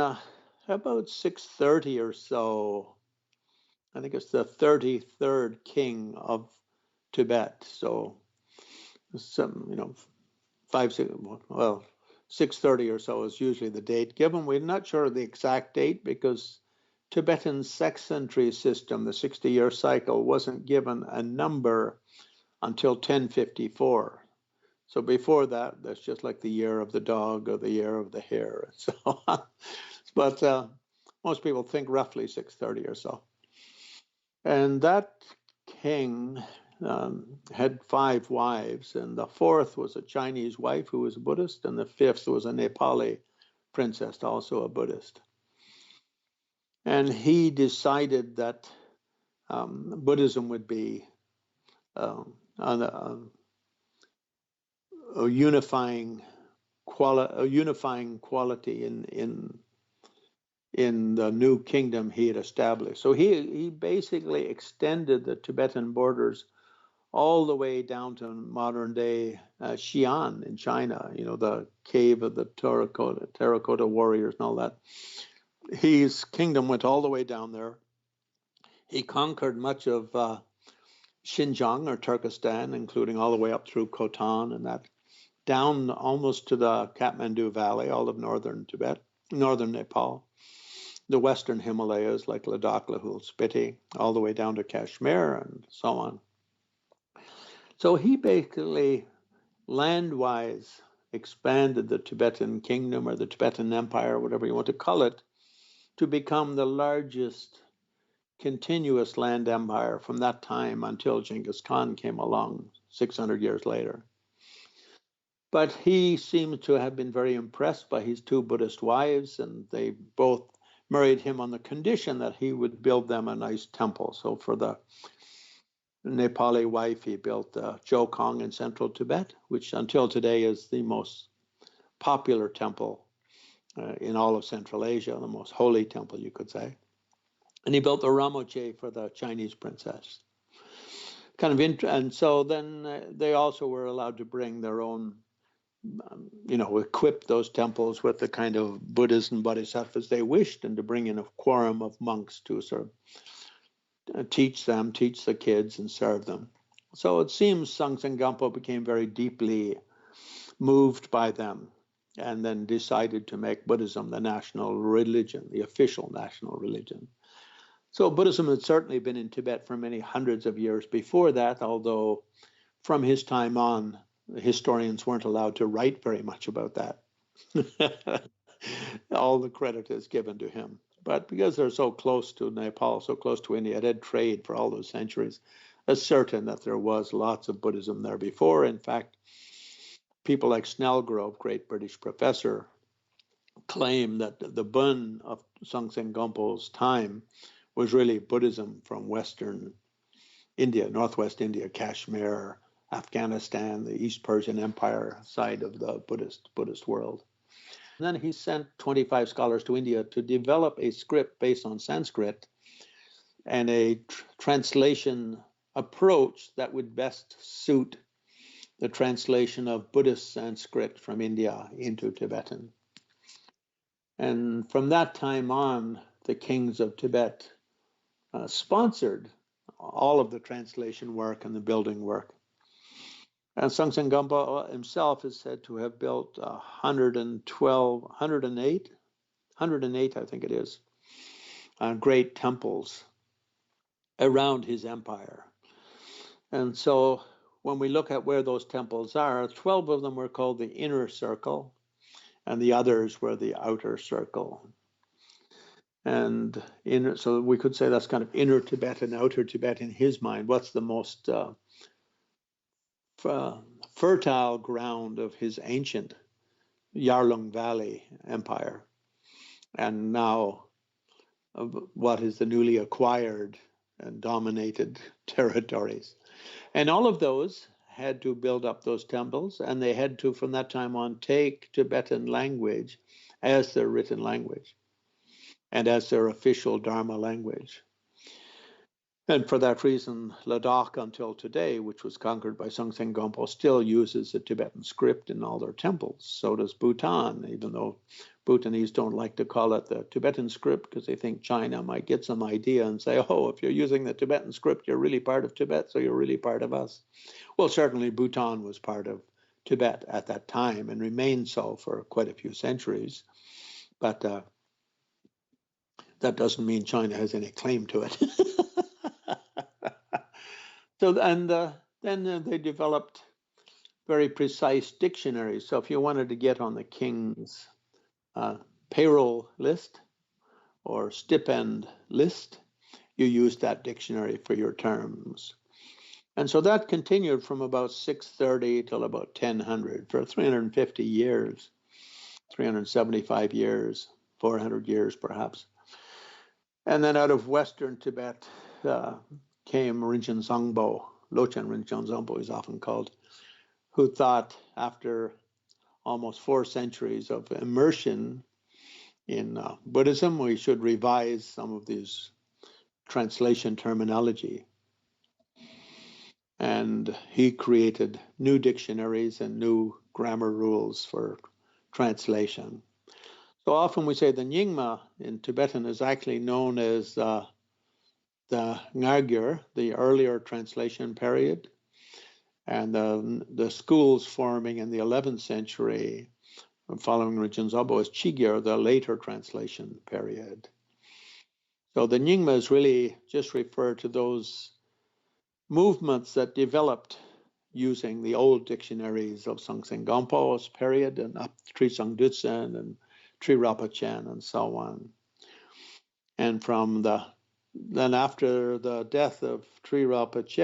about 630 or so, I think it's the 33rd king of Tibet. So some, 630 or so is usually the date given. We're not sure of the exact date because Tibetan sexcentenary system, the 60-year cycle, wasn't given a number until 1054. So before that, that's just like the year of the dog or the year of the hare and so on. But most people think roughly 630 or so. And that king had 5 wives, and the 4th was a Chinese wife who was a Buddhist, and the 5th was a Nepali princess, also a Buddhist. And he decided that Buddhism would be a unifying quality in the new kingdom he had established. So he basically extended the Tibetan borders all the way down to modern day Xi'an in China, the cave of the terracotta warriors and all that. His kingdom went all the way down there. He conquered much of Xinjiang or Turkestan, including all the way up through Khotan and that, down almost to the Kathmandu Valley, all of northern Tibet, northern Nepal, the western Himalayas like Ladakh, Lahul, Spiti, all the way down to Kashmir and so on. So he basically, land-wise, expanded the Tibetan kingdom or the Tibetan empire, whatever you want to call it, to become the largest continuous land empire from that time until Genghis Khan came along 600 years later. But he seems to have been very impressed by his 2 Buddhist wives, and they both married him on the condition that he would build them a nice temple. So for the Nepali wife, he built Jokong in central Tibet, which until today is the most popular temple in all of Central Asia, the most holy temple, you could say. And he built the Rinpoche for the Chinese princess. And so then they also were allowed to bring their own, equip those temples with the kind of Buddhas and Bodhisattvas they wished, and to bring in a quorum of monks to sort of teach the kids, and serve them. So it seems Songtsen Gampo became very deeply moved by them, and then decided to make Buddhism the national religion, the official national religion. So Buddhism had certainly been in Tibet for many hundreds of years before that, although from his time on, historians weren't allowed to write very much about that. All the credit is given to him. But because they're so close to Nepal, so close to India, it had trade for all those centuries, it's certain that there was lots of Buddhism there before. In fact, people like Snellgrove, great British professor, claim that the Bun of Songtsen Gampo's time was really Buddhism from Western India, Northwest India, Kashmir, Afghanistan, the East Persian Empire side of the Buddhist world. And then he sent 25 scholars to India to develop a script based on Sanskrit and a translation approach that would best suit the translation of Buddhist Sanskrit from India into Tibetan. And from that time on, the kings of Tibet sponsored all of the translation work and the building work. And Songtsen Gampo himself is said to have built 108, I think it is, great temples around his empire. And so when we look at where those temples are, 12 of them were called the inner circle, and the others were the outer circle. And so we could say that's kind of inner Tibet and outer Tibet in his mind. What's the most fertile ground of his ancient Yarlung Valley empire, and now what is the newly acquired and dominated territories. And all of those had to build up those temples, and they had to, from that time on, take Tibetan language as their written language and as their official Dharma language. And for that reason, Ladakh until today, which was conquered by Songtsen Gampo, still uses the Tibetan script in all their temples. So does Bhutan, even though Bhutanese don't like to call it the Tibetan script because they think China might get some idea and say, oh, if you're using the Tibetan script, you're really part of Tibet, so you're really part of us. Well, certainly Bhutan was part of Tibet at that time and remained so for quite a few centuries. But that doesn't mean China has any claim to it. So, and then they developed very precise dictionaries. So if you wanted to get on the king's payroll list or stipend list, you used that dictionary for your terms. And so that continued from about 630 till about 1000 for 350 years, 375 years, 400 years perhaps. And then out of Western Tibet came Rinchen Zangpo, Lochen Rinchen Zangpo is often called, who thought after almost 4 centuries of immersion in Buddhism, we should revise some of these translation terminology. And he created new dictionaries and new grammar rules for translation. So often we say the Nyingma in Tibetan is actually known as the Ngagyur, the earlier translation period, and the schools forming in the 11th century following Rinchen Zangpo is Chigyur, the later translation period. So the Nyingmas really just refer to those movements that developed using the old dictionaries of Songtsen Gampo's period and up to Trijang Rinpoche and Rinpoche and so on. And then after the death of Rinpoche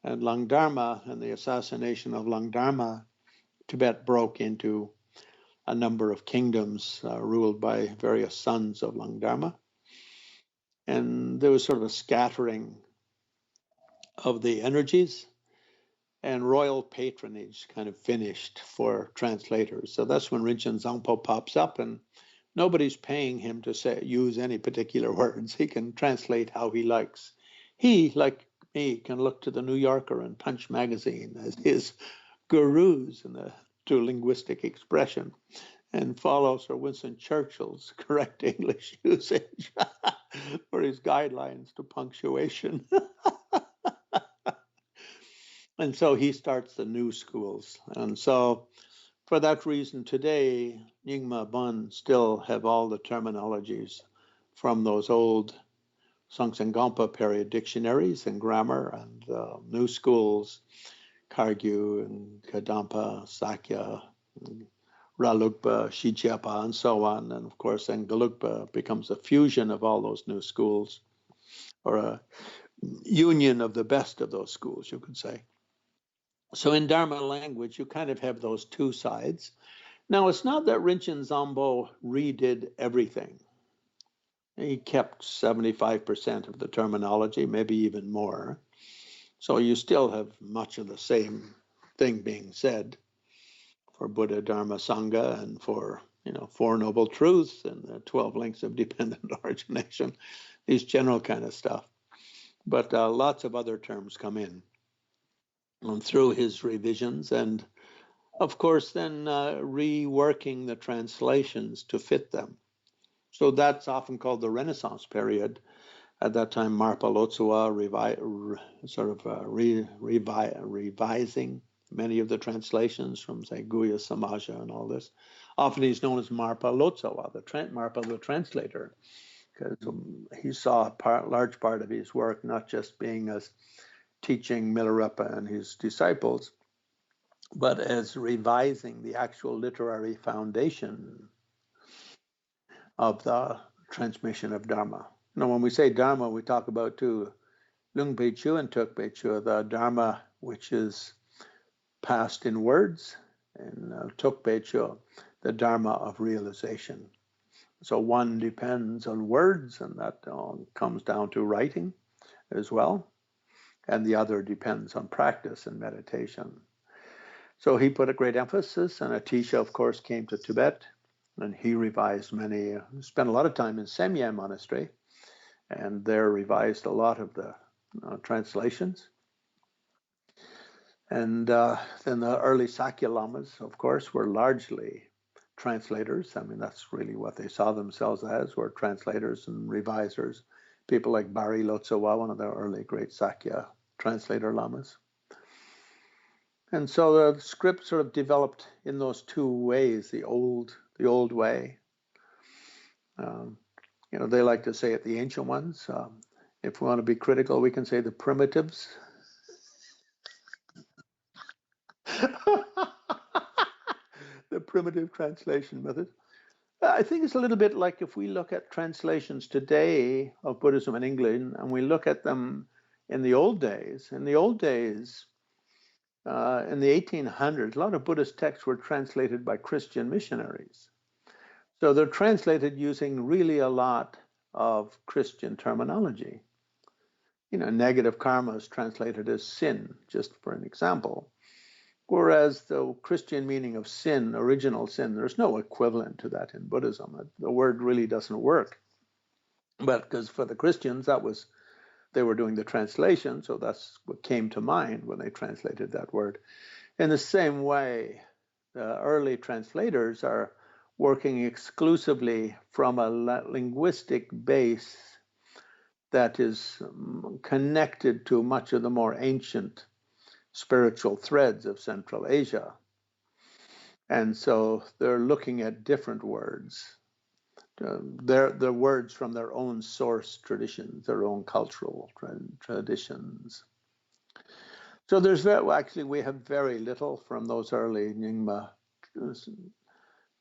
and Langdharma and the assassination of Langdharma, Tibet broke into a number of kingdoms ruled by various sons of Langdharma. And there was sort of a scattering of the energies, and royal patronage kind of finished for translators. So that's when Rinchen Zangpo pops up, and nobody's paying him to use any particular words. He can translate how he likes. He, like me, can look to the New Yorker and Punch magazine as his gurus to linguistic expression and follow Sir Winston Churchill's correct English usage for his guidelines to punctuation. And so he starts the new schools. And so for that reason, today, Nyingma Bun still have all the terminologies from those old Songtsen Gampo period dictionaries and grammar, and new schools, Kagyu and Kadampa, Sakya, and Ralukpa, Shichapa, and so on. And of course, then Gelugpa becomes a fusion of all those new schools, or a union of the best of those schools, you could say. So in Dharma language, you kind of have those two sides. Now, it's not that Rinchen Zangpo redid everything. He kept 75% of the terminology, maybe even more. So you still have much of the same thing being said for Buddha, Dharma, Sangha, and for Four Noble Truths and the 12 links of dependent origination, these general kind of stuff. But lots of other terms come in through his revisions, and of course then reworking the translations to fit them. So that's often called the Renaissance period. At that time, Marpa Lotsua revising many of the translations from, say, Guya Samaja and all this. Often he's known as Marpa Lotsua, Marpa the translator, because he saw a large part of his work not just being as teaching Milarepa and his disciples, but as revising the actual literary foundation of the transmission of Dharma. Now, when we say Dharma, we talk about two, Lungpe Chu and Tukpe Chu, the Dharma which is passed in words, and Tukpe Chu, the Dharma of realization. So one depends on words, and that comes down to writing as well, and the other depends on practice and meditation. So he put a great emphasis, and Atisha, of course, came to Tibet, and he revised spent a lot of time in Semyé Monastery, and there revised a lot of the translations. And then the early Sakya Lamas, of course, were largely translators. I mean, that's really what they saw themselves as, were translators and revisers. People like Bari Lotsawa, one of the early great Sakya translator Lamas. And so the script sort of developed in those two ways, the old way. They like to say it, the ancient ones. If we want to be critical, we can say the primitives. The primitive translation method. I think it's a little bit like if we look at translations today of Buddhism in England and we look at them in the old days. In the old days, in the 1800s, a lot of Buddhist texts were translated by Christian missionaries. So they're translated using really a lot of Christian terminology. Negative karma is translated as sin, just for an example. Whereas the Christian meaning of sin, original sin, there's no equivalent to that in Buddhism. The word really doesn't work. But because for the Christians, they were doing the translation, so that's what came to mind when they translated that word. In the same way, the early translators are working exclusively from a linguistic base that is connected to much of the more ancient spiritual threads of Central Asia. And so they're looking at different words, the words from their own source traditions, their own cultural traditions. So we have very little from those early Nyingma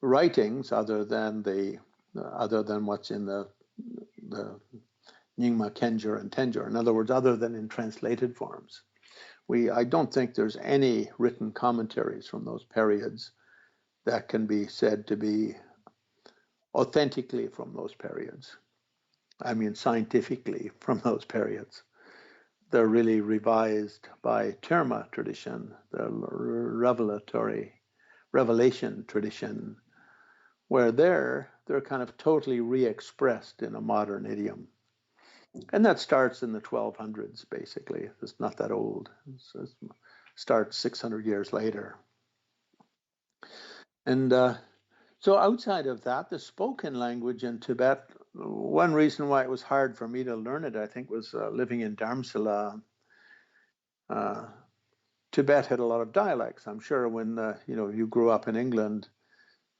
writings other than what's in the Nyingma Khenjer and Tenjer. In other words, other than in translated forms. I don't think there's any written commentaries from those periods that can be said to be authentically from those periods. I mean, scientifically from those periods. They're really revised by Terma tradition, the revelation tradition, where they're kind of totally re-expressed in a modern idiom. And that starts in the 1200s, basically. It's not that old. It starts 600 years later. And so outside of that, the spoken language in Tibet, one reason why it was hard for me to learn it, I think, was living in Dharmsala. Tibet had a lot of dialects. I'm sure when you grew up in England,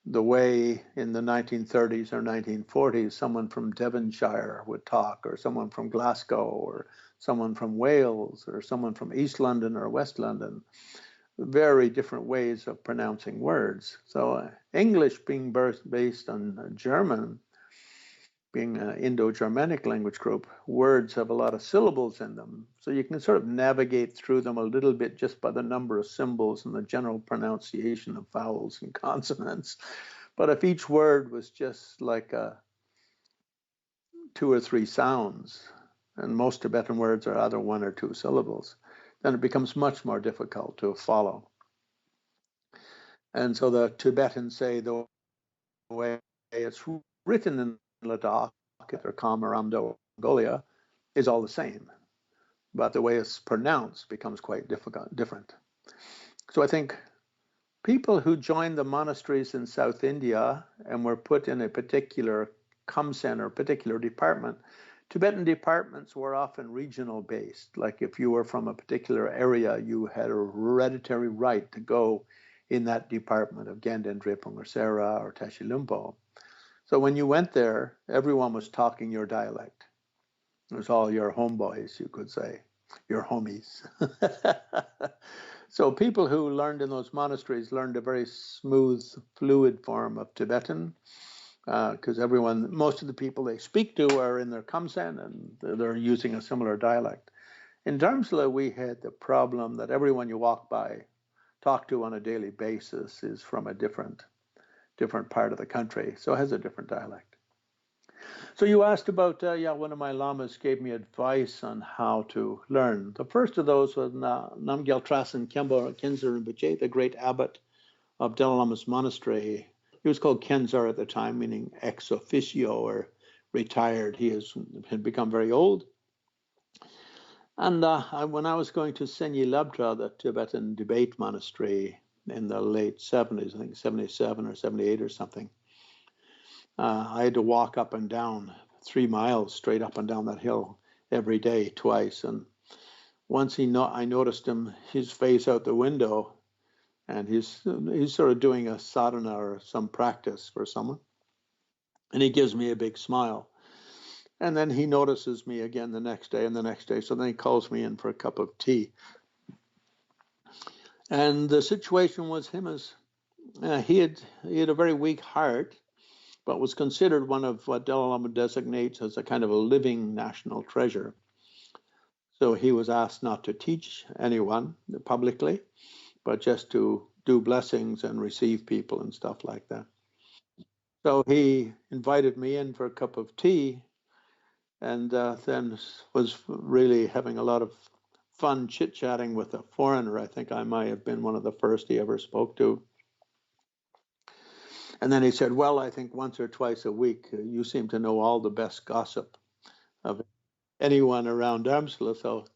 the way in the 1930s or 1940s someone from Devonshire would talk, or someone from Glasgow, or someone from Wales, or someone from East London or West London, very different ways of pronouncing words. So English being based on German, being an Indo-Germanic language group, words have a lot of syllables in them. So you can sort of navigate through them a little bit just by the number of symbols and the general pronunciation of vowels and consonants. But if each word was just like 2 or 3 sounds, and most Tibetan words are either 1 or 2 syllables, then it becomes much more difficult to follow. And so the Tibetans say the way it's written in Ladakh or Kamaramdo, Mongolia, is all the same, but the way it's pronounced becomes quite different. So I think people who joined the monasteries in South India and were put in a particular Khamsen or particular department, Tibetan departments were often regional based. Like if you were from a particular area, you had a hereditary right to go in that department of Ganden, Drepung, or Sera, or Tashi Lumpo. So when you went there, everyone was talking your dialect. It was all your homeboys, you could say, your homies. So people who learned in those monasteries learned a very smooth, fluid form of Tibetan, because most of the people they speak to are in their Khamsen and they're using a similar dialect. In Dharamsala, we had the problem that everyone you talk to on a daily basis is from a different part of the country, so it has a different dialect. So you asked about, one of my lamas gave me advice on how to learn. The first of those was Namgyal Trasen Khyentse Rinpoche, the great abbot of Dalai Lama's monastery. He was called Khyentse at the time, meaning ex officio or retired. He had become very old. And when I was going to Senyi Labdra, the Tibetan debate monastery in the late 70s, I think 77 or 78 or something, I had to walk up and down 3 miles straight up and down that hill every day, twice. And once I noticed his face out the window, and he's sort of doing a sadhana or some practice for someone, and he gives me a big smile. And then he notices me again the next day and the next day. So then he calls me in for a cup of tea. And the situation was him as he had a very weak heart, but was considered one of what Dalai Lama designates as a kind of a living national treasure. So he was asked not to teach anyone publicly, but just to do blessings and receive people and stuff like that. So he invited me in for a cup of tea, and then was really having a lot of fun chit-chatting with a foreigner. I think I might have been one of the first he ever spoke to. And then he said, well, I think once or twice a week, you seem to know all the best gossip of anyone around Dharamsala. So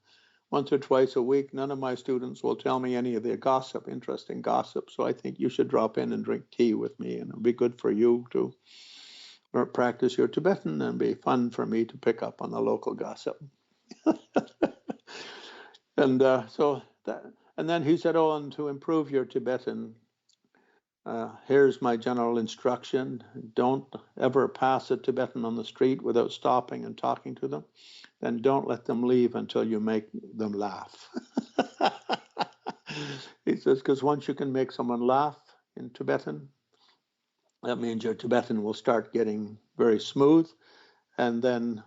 once or twice a week, none of my students will tell me any of their gossip, interesting gossip. So I think you should drop in and drink tea with me, and it'll be good for you to practice your Tibetan and be fun for me to pick up on the local gossip. And and then he said, oh, and to improve your Tibetan, here's my general instruction. Don't ever pass a Tibetan on the street without stopping and talking to them. Then don't let them leave until you make them laugh. He says, because once you can make someone laugh in Tibetan, that means your Tibetan will start getting very smooth, and then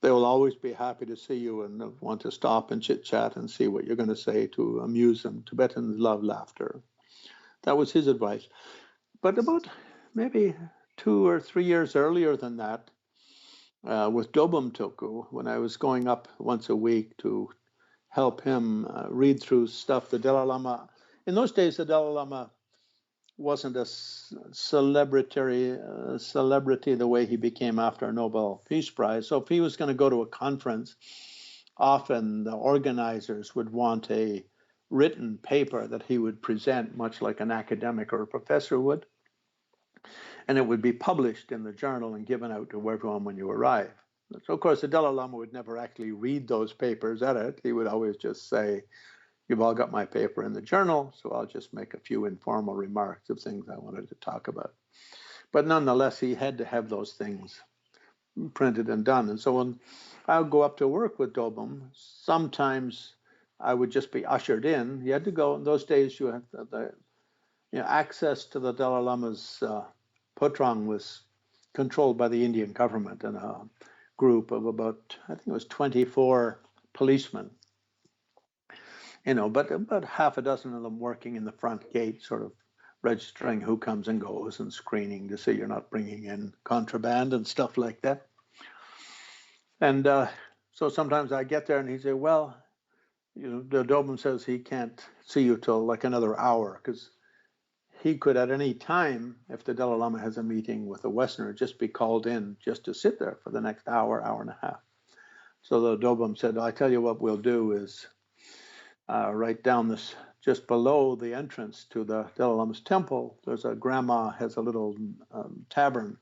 they will always be happy to see you and want to stop and chit-chat and see what you're going to say to amuse them. Tibetans love laughter. That was his advice. But about maybe 2 or 3 years earlier than that, with Dobum Tulku, when I was going up once a week to help him read through stuff, the Dalai Lama, in those days, the Dalai Lama wasn't a celebrity the way he became after a Nobel Peace Prize. So if he was going to go to a conference, often the organizers would want a written paper that he would present, much like an academic or a professor would. And it would be published in the journal and given out to everyone when you arrive. So, of course, the Dalai Lama would never actually read those papers at it. He would always just say, you've all got my paper in the journal, so I'll just make a few informal remarks of things I wanted to talk about. But nonetheless, he had to have those things printed and done. And so when I would go up to work with Dobum, sometimes I would just be ushered in. You had to go. In those days, you had access to the Dalai Lama's Potrang was controlled by the Indian government and a group of about, I think it was 24 policemen. But about half a dozen of them working in the front gate, sort of registering who comes and goes and screening to see you're not bringing in contraband and stuff like that. And so sometimes I get there and he say, well, the Dobum says he can't see you till like another hour, because he could at any time, if the Dalai Lama has a meeting with a Westerner, just be called in just to sit there for the next hour, hour and a half. So the Dobum said, I tell you what we'll do is right down this, just below the entrance to the Dalai Lama's temple, there's a grandma has a little tavern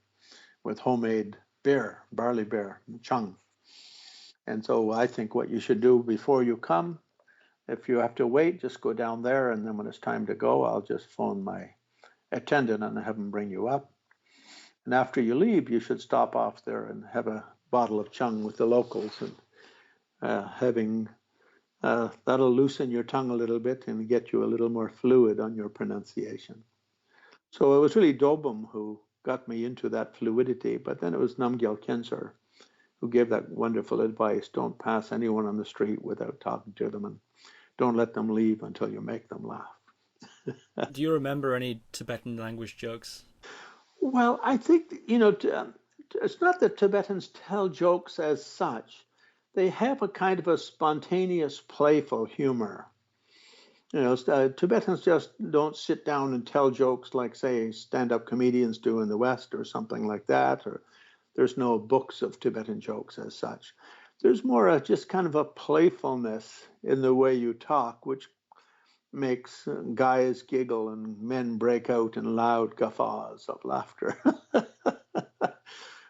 with homemade beer, barley beer, chung. And so I think what you should do before you come, if you have to wait, just go down there, and then when it's time to go, I'll just phone my attendant and have him bring you up. And after you leave, you should stop off there and have a bottle of chung with the locals, and that'll loosen your tongue a little bit and get you a little more fluid on your pronunciation. So it was really Dobum who got me into that fluidity, but then it was Namgyal Khyentse who gave that wonderful advice: don't pass anyone on the street without talking to them, and don't let them leave until you make them laugh. Do you remember any Tibetan language jokes? Well, I think, it's not that Tibetans tell jokes as such. They have a kind of a spontaneous, playful humor. Tibetans just don't sit down and tell jokes like, say, stand-up comedians do in the West or something like that, or there's no books of Tibetan jokes as such. There's more just kind of a playfulness in the way you talk, which makes guys giggle and men break out in loud guffaws of laughter.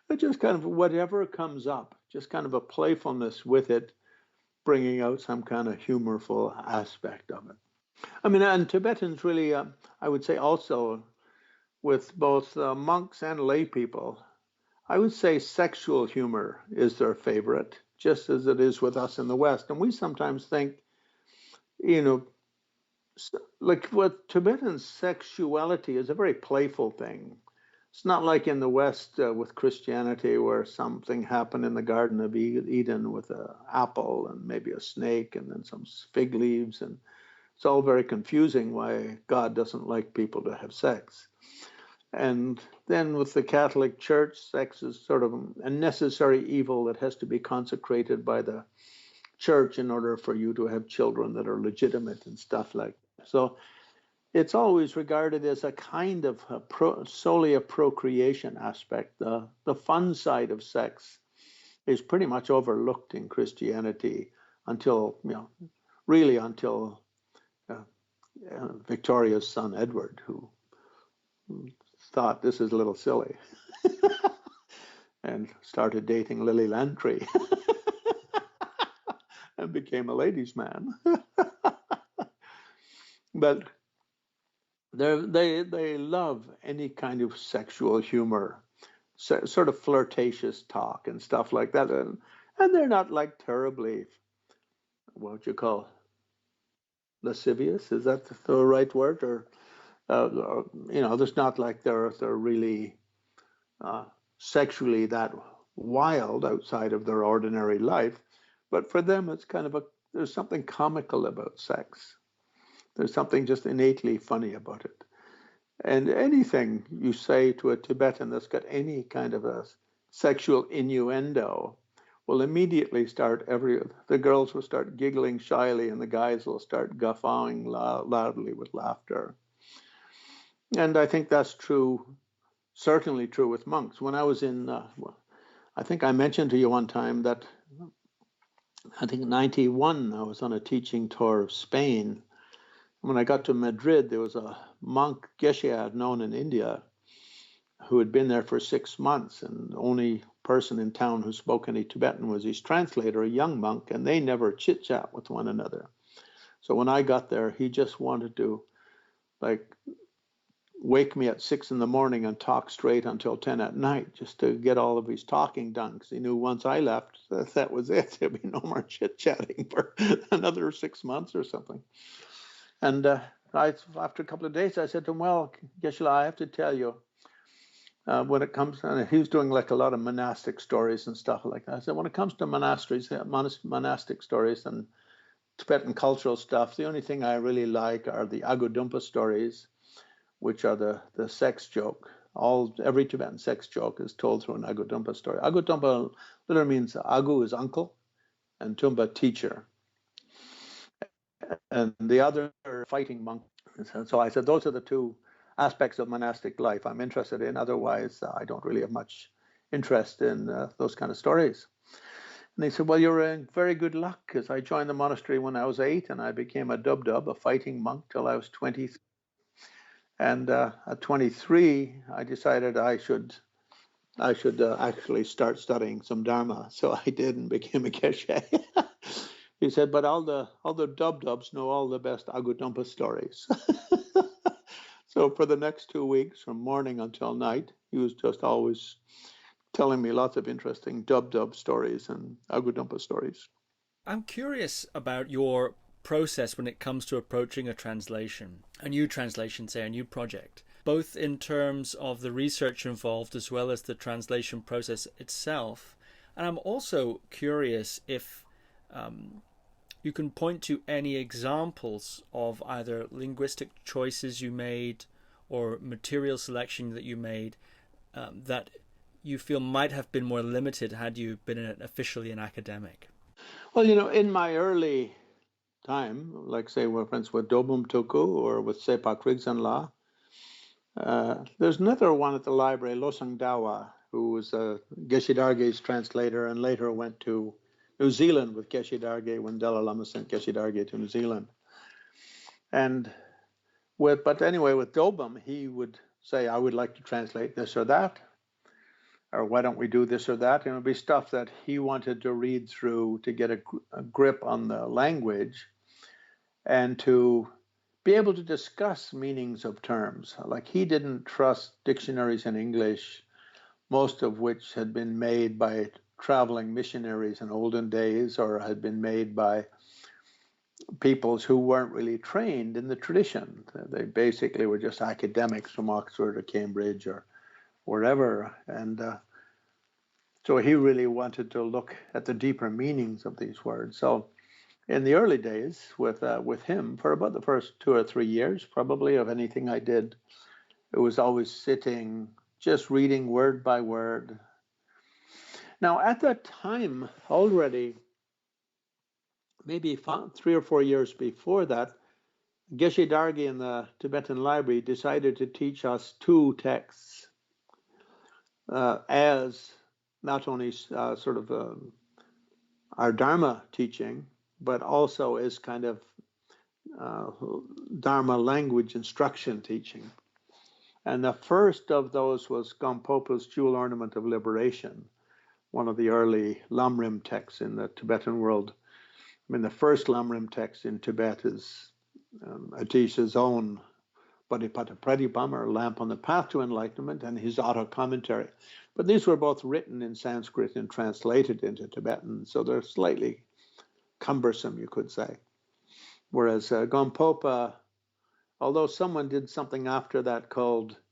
But just kind of whatever comes up, just kind of a playfulness with it, bringing out some kind of humorful aspect of it. I mean, and Tibetans really, I would say also with both monks and lay people, I would say sexual humor is their favorite, just as it is with us in the West. And we sometimes think, you know, like what Tibetan sexuality is a very playful thing. It's not like in the West with Christianity, where something happened in the Garden of Eden with an apple and maybe a snake and then some fig leaves. And it's all very confusing why God doesn't like people to have sex. And then with the Catholic Church, sex is sort of a necessary evil that has to be consecrated by the church in order for you to have children that are legitimate and stuff like that. So it's always regarded as a kind of solely a procreation aspect. The fun side of sex is pretty much overlooked in Christianity until, really until Victoria's son Edward, who thought this is a little silly and started dating Lily Lantry and became a ladies' man. But they love any kind of sexual humor, sort of flirtatious talk and stuff like that. And they're not like terribly, what would you call, lascivious? Is that the right word? Or there's not like they're really sexually that wild outside of their ordinary life. But for them, it's kind of there's something comical about sex. There's something just innately funny about it. And anything you say to a Tibetan that's got any kind of a sexual innuendo will immediately the girls will start giggling shyly and the guys will start guffawing loudly with laughter. And I think that's true, certainly true with monks. When I was I think I mentioned to you one time that I think in 91, I was on a teaching tour of Spain. When I got to Madrid, there was a monk, Geshe, I had known in India, who had been there for 6 months, and the only person in town who spoke any Tibetan was his translator, a young monk, and they never chit-chat with one another. So when I got there, he just wanted to, wake me at 6 in the morning and talk straight until 10 at night, just to get all of his talking done, because he knew once I left, that was it. There'd be no more chit-chatting for another 6 months or something. And after a couple of days, I said to him, well, Geshe, I have to tell you, when it comes, and he was doing like a lot of monastic stories and stuff like that. I said, when it comes to monastic stories and Tibetan cultural stuff, the only thing I really like are the Agudumpa stories, which are the sex joke. Every Tibetan sex joke is told through an Agudumpa story. Agudumpa literally means Agu is uncle and Tumba teacher. And the other fighting monk. So I said, those are the two aspects of monastic life I'm interested in. Otherwise, I don't really have much interest in those kind of stories. And he said, well, you're in very good luck, because I joined the monastery when I was 8 and I became a dub-dub, a fighting monk, till I was 20. And at 23, I decided I should actually start studying some Dharma. So I did and became a Geshe. He said, but all the dub-dubs know all the best Agudumpa stories. So for the next 2 weeks, from morning until night, he was just always telling me lots of interesting dub-dub stories and Agudumpa stories. I'm curious about your process when it comes to approaching a new translation, say a new project, both in terms of the research involved as well as the translation process itself. And I'm also curious if you can point to any examples of either linguistic choices you made or material selection that you made that you feel might have been more limited had you been officially an academic. Well, in my early time, like say we're friends with Dobum Tuku or with Sepak Rigzanla, there's another one at the library, Losang Dawa, who was Geshe Darge's translator and later went to New Zealand with Geshe Darge when Dalai Lama sent Geshe Darge to New Zealand. But anyway, with Dobum, he would say, I would like to translate this or that, or why don't we do this or that? And it would be stuff that he wanted to read through to get a grip on the language and to be able to discuss meanings of terms. Like, he didn't trust dictionaries in English, most of which had been made by traveling missionaries in olden days, or had been made by peoples who weren't really trained in the tradition. They basically were just academics from Oxford or Cambridge or wherever. And so he really wanted to look at the deeper meanings of these words. So in the early days with him, for about the first 2 or 3 years, probably, of anything I did, it was always sitting, just reading word by word. Now, at that time, already, maybe 3 or 4 years before that, Geshe Dargye in the Tibetan library decided to teach us 2 texts as not only sort of our Dharma teaching, but also as kind of Dharma language instruction teaching. And the first of those was Gampopa's Jewel Ornament of Liberation, one of the early Lamrim texts in the Tibetan world. I mean, the first Lamrim text in Tibet is Atisha's own Bodhipata Pradipam, or Lamp on the Path to Enlightenment, and his auto-commentary. But these were both written in Sanskrit and translated into Tibetan, so they're slightly cumbersome, you could say. Whereas Gampopa, although someone did something after that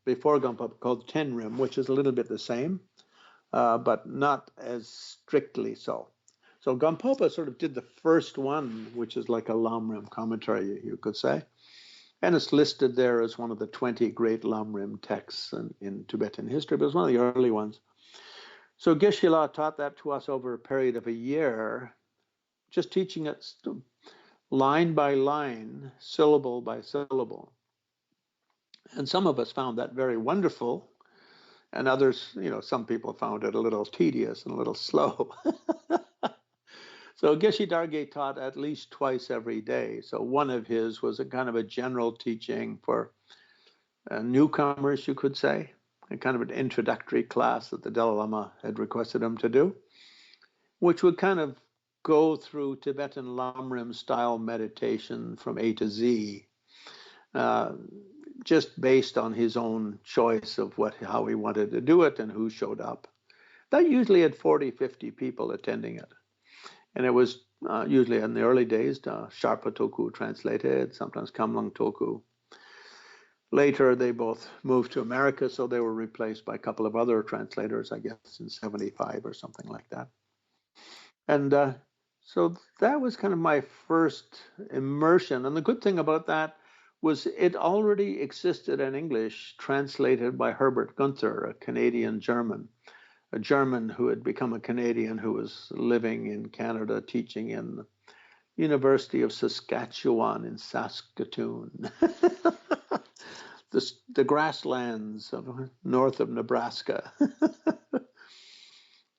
before Gampopa, called Tenrim, which is a little bit the same, but not as strictly so. So Gampopa sort of did the first one, which is like a Lamrim commentary, you could say. And it's listed there as one of the 20 great Lamrim texts in Tibetan history, but it's one of the early ones. So Geshe La taught that to us over a period of a year, just teaching it line by line, syllable by syllable. And some of us found that very wonderful, and others, some people found it a little tedious and a little slow. So Geshe Dargye taught at least twice every day. So one of his was a kind of a general teaching for newcomers, you could say, a kind of an introductory class that the Dalai Lama had requested him to do, which would kind of go through Tibetan Lamrim style meditation from A to Z, just based on his own choice of how he wanted to do it and who showed up. That usually had 40, 50 people attending it. And it was usually in the early days, Sharpa Tulku translated, sometimes Kamlang Tulku. Later, they both moved to America, so they were replaced by a couple of other translators, I guess, in 75 or something like that. And so that was kind of my first immersion. And the good thing about that was it already existed in English, translated by Herbert Gunther, a Canadian German. A German who had become a Canadian who was living in Canada, teaching in the University of Saskatchewan in Saskatoon, the grasslands north of Nebraska.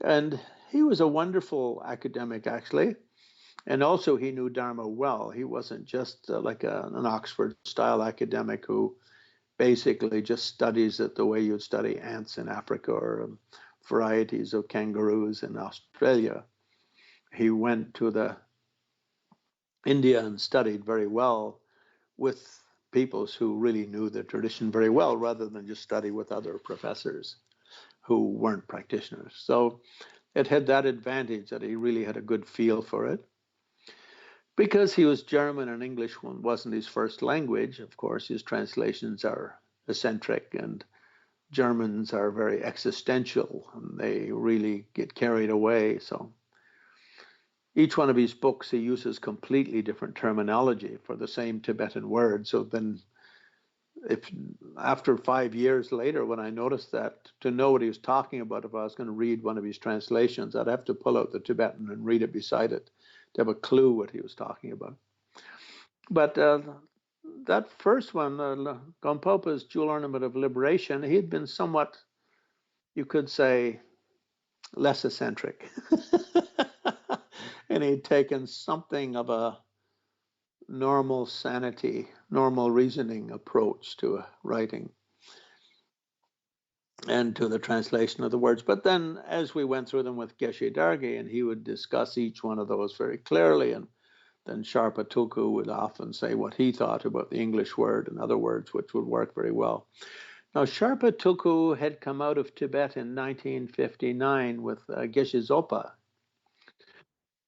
And he was a wonderful academic, actually. And also he knew Dharma well. He wasn't just like an Oxford-style academic who basically just studies it the way you'd study ants in Africa or varieties of kangaroos in Australia. He went to India and studied very well with peoples who really knew the tradition very well, rather than just study with other professors who weren't practitioners. So it had that advantage that he really had a good feel for it. Because he was German and English wasn't his first language, of course, his translations are eccentric, and Germans are very existential and they really get carried away. So each one of his books, he uses completely different terminology for the same Tibetan word. So then if after 5 years later, when I noticed that, to know what he was talking about, if I was going to read one of his translations, I'd have to pull out the Tibetan and read it beside it to have a clue what he was talking about. But that first one, Gampopa's Jewel Ornament of Liberation, he had been somewhat, you could say, less eccentric. And he'd taken something of a normal sanity, normal reasoning approach to writing and to the translation of the words. But then as we went through them with Geshe Dargye, and he would discuss each one of those very clearly and then Sharpa Tulku would often say what he thought about the English word and other words, which would work very well. Now, Sharpa Tulku had come out of Tibet in 1959 with Geshe Zopa.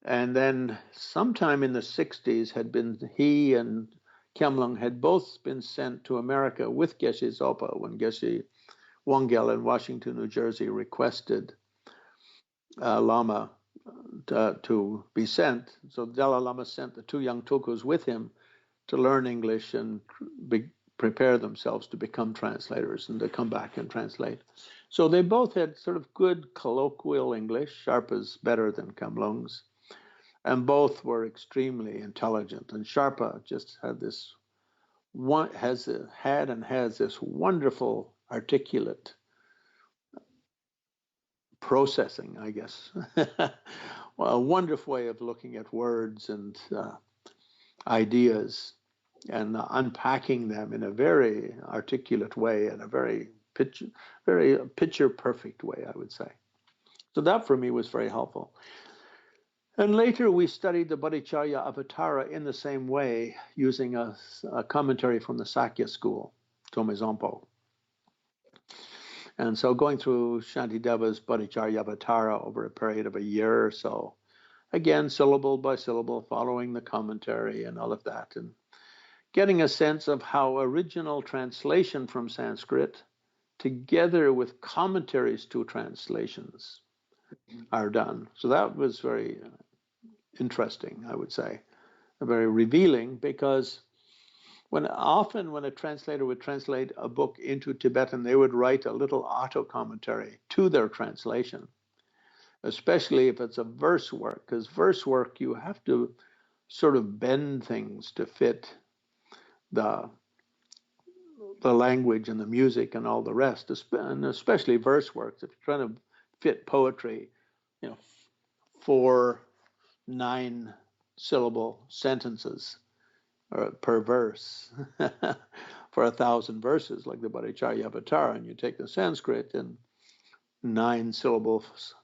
And then sometime in the 60s he and Kemlung had both been sent to America with Geshe Zopa when Geshe Wangel in Washington, New Jersey requested Lama to be sent. So Dalai Lama sent the two young Tulkus with him to learn English and prepare themselves to become translators and to come back and translate. So they both had sort of good colloquial English. Sharpa's better than Kemlung's. And both were extremely intelligent. And Sharpa just had this has this wonderful articulate processing, I guess. Well, a wonderful way of looking at words and ideas and unpacking them in a very articulate way and a very picture perfect way, I would say. So that for me was very helpful. And later we studied the Bodhicharya Avatara in the same way, using a commentary from the Sakya school, Tome Zompo. And so going through Shantideva's Bodhicharya Avatara over a period of a year or so, again, syllable by syllable, following the commentary and all of that, and getting a sense of how original translation from Sanskrit, together with commentaries to translations, are done. So that was very interesting, I would say, very revealing, because when a translator would translate a book into Tibetan, they would write a little auto-commentary to their translation, especially if it's a verse work, because verse work, you have to sort of bend things to fit the language and the music and all the rest, and especially verse works. If you're trying to fit poetry, 4 9-syllable sentences per verse for 1,000 verses, like the Bodhicharya Avatara, and you take the Sanskrit and 9 syllables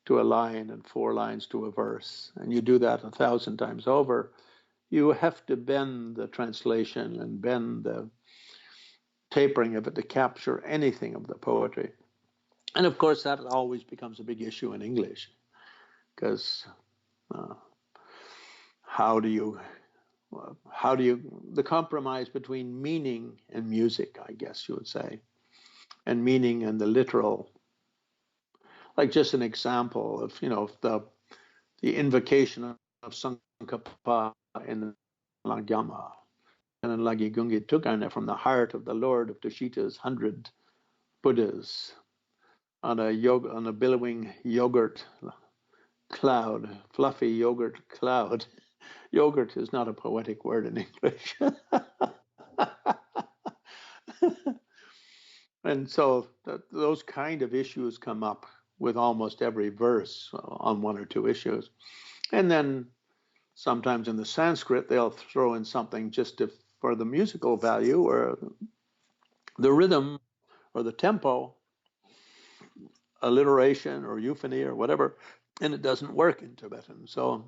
to a line and 4 lines to a verse, and you do that 1,000 times over, you have to bend the translation and bend the tapering of it to capture anything of the poetry. And of course, that always becomes a big issue in English, because how do you the compromise between meaning and music, I guess you would say, and meaning and the literal, like just an example of the invocation of Tsongkhapa in the Lagyama and Lagi Gungi Tukane from the heart of the Lord of Tushita's 100 Buddhas on a billowing yogurt cloud, fluffy yogurt cloud. Yogurt is not a poetic word in English. And so those kind of issues come up with almost every verse on 1 or 2 issues. And then sometimes in the Sanskrit, they'll throw in something just for the musical value or the rhythm or the tempo, alliteration or euphony or whatever, and it doesn't work in Tibetan. So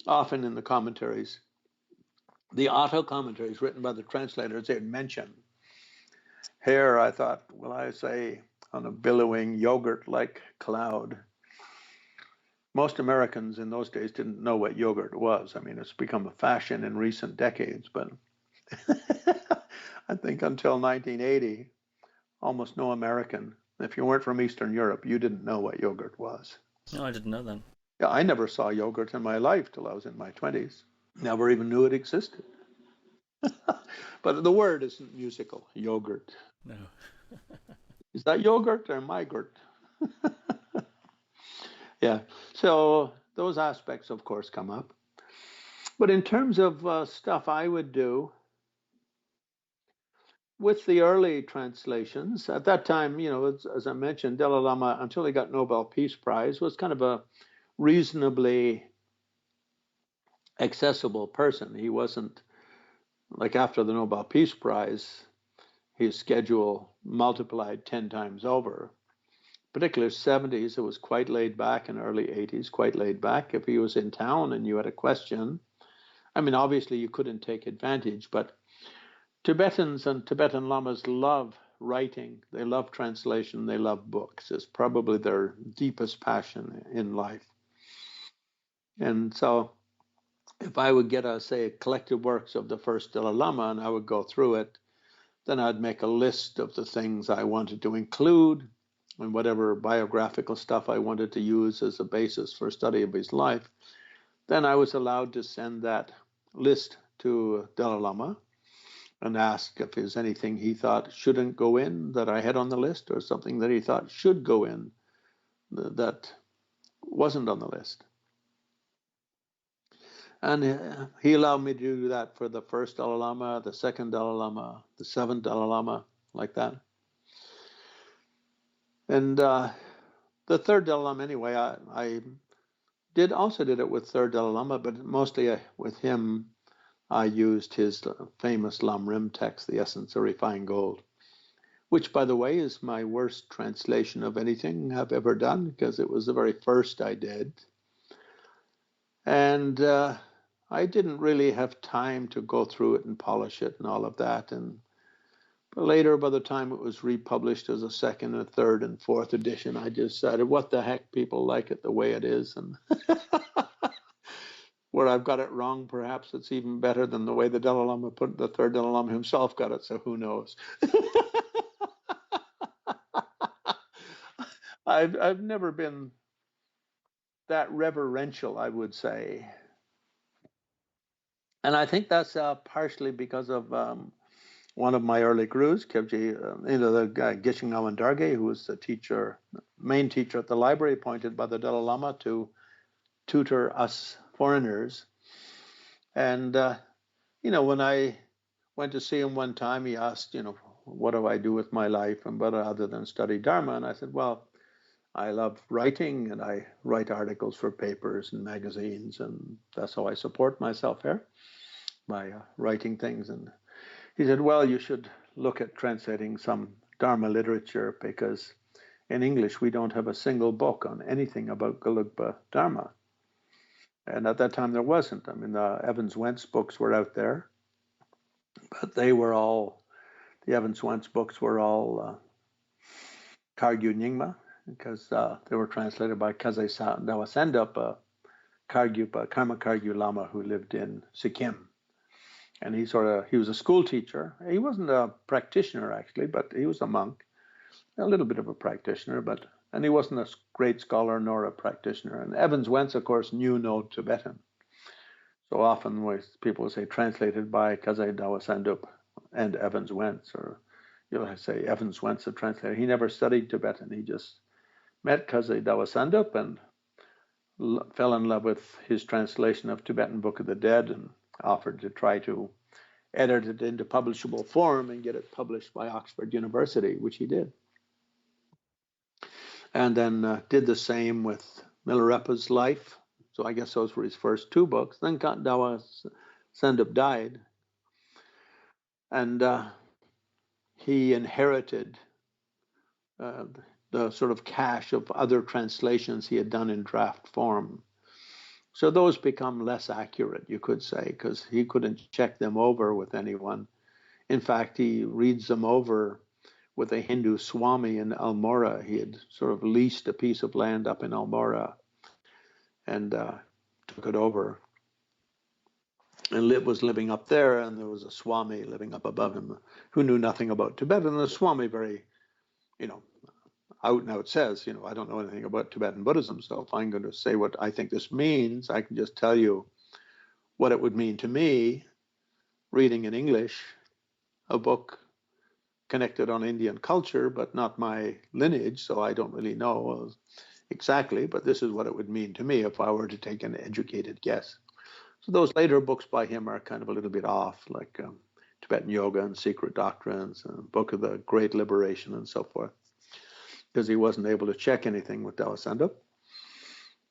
often in the commentaries, the auto commentaries written by the translators, they'd mention, here I thought, well, I say on a billowing yogurt-like cloud. Most Americans in those days didn't know what yogurt was. I mean, it's become a fashion in recent decades, but I think until 1980, almost no American, if you weren't from Eastern Europe, you didn't know what yogurt was. No, I didn't know that. Yeah, I never saw yogurt in my life till I was in my 20s. Never even knew it existed. But the word isn't musical, yogurt. No. Is that yogurt or mygurt? Yeah, so those aspects, of course, come up. But in terms of stuff I would do with the early translations, at that time, as I mentioned, Dalai Lama, until he got Nobel Peace Prize, was kind of a reasonably accessible person. He wasn't, like after the Nobel Peace Prize, his schedule multiplied 10 times over. Particularly 70s, it was quite laid back, in early 80s, quite laid back. If he was in town and you had a question I mean, obviously you couldn't take advantage, but Tibetans and Tibetan Lamas love writing. They love translation. They love books. It's probably their deepest passion in life. And so if I would get, say, a collected works of the first Dalai Lama and I would go through it, then I'd make a list of the things I wanted to include and whatever biographical stuff I wanted to use as a basis for study of his life. Then I was allowed to send that list to Dalai Lama and ask if there's anything he thought shouldn't go in that I had on the list, or something that he thought should go in that wasn't on the list. And he allowed me to do that for the first Dalai Lama, the second Dalai Lama, the seventh Dalai Lama, like that. And the third Dalai Lama, anyway, I also did it with third Dalai Lama, but mostly with him, I used his famous Lam Rim text, The Essence of Refined Gold, which, by the way, is my worst translation of anything I've ever done, because it was the very first I did. And I didn't really have time to go through it and polish it and all of that. But later, by the time it was republished as a second and third and fourth edition, I just decided, what the heck, people like it the way it is. And where I've got it wrong, perhaps it's even better than the way the Dalai Lama put it, the third Dalai Lama himself got it, so who knows? I've never been that reverential, I would say. And I think that's partially because of one of my early gurus, the guy Geshe and Tulkus, who was the teacher, main teacher at the library, appointed by the Dalai Lama to tutor us foreigners. And, when I went to see him one time, he asked, what do I do with my life and what other than study Dharma? And I said, well, I love writing, and I write articles for papers and magazines, and that's how I support myself here, by writing things. And he said, well, you should look at translating some Dharma literature, because in English we don't have a single book on anything about Gelugpa Dharma. And at that time there wasn't. I mean, the Evans Wentz books were out there, but the Evans Wentz books were all Kargyu Nyingma, because they were translated by Khyentse Rinpoche, a Karma Kargyu Lama who lived in Sikkim. And he was a school teacher. He wasn't a practitioner, actually, but he was a monk, a little bit of a practitioner, and he wasn't a great scholar nor a practitioner. And Evans Wentz, of course, knew no Tibetan. So often people will say translated by Khyentse Rinpoche and Evans Wentz, or you'll say Evans Wentz, a translator. He never studied Tibetan. He just met Khyentse Rinpoche and fell in love with his translation of Tibetan Book of the Dead, and offered to try to edit it into publishable form and get it published by Oxford University, which he did. And then did the same with Milarepa's life. So I guess those were his first two books. Then Dawa Sendub died, and he inherited the sort of cache of other translations he had done in draft form. So those become less accurate, you could say, because he couldn't check them over with anyone. In fact, he reads them over with a Hindu Swami in Almora. He had sort of leased a piece of land up in Almora and took it over, and was living up there, and there was a Swami living up above him who knew nothing about Tibet. And the Swami very, out and out says, I don't know anything about Tibetan Buddhism, so if I'm going to say what I think this means, I can just tell you what it would mean to me, reading in English a book connected on Indian culture, but not my lineage, so I don't really know exactly, but this is what it would mean to me if I were to take an educated guess. So those later books by him are kind of a little bit off, like Tibetan Yoga and Secret Doctrines, and Book of the Great Liberation, and so forth, because he wasn't able to check anything with Dawa Sendub.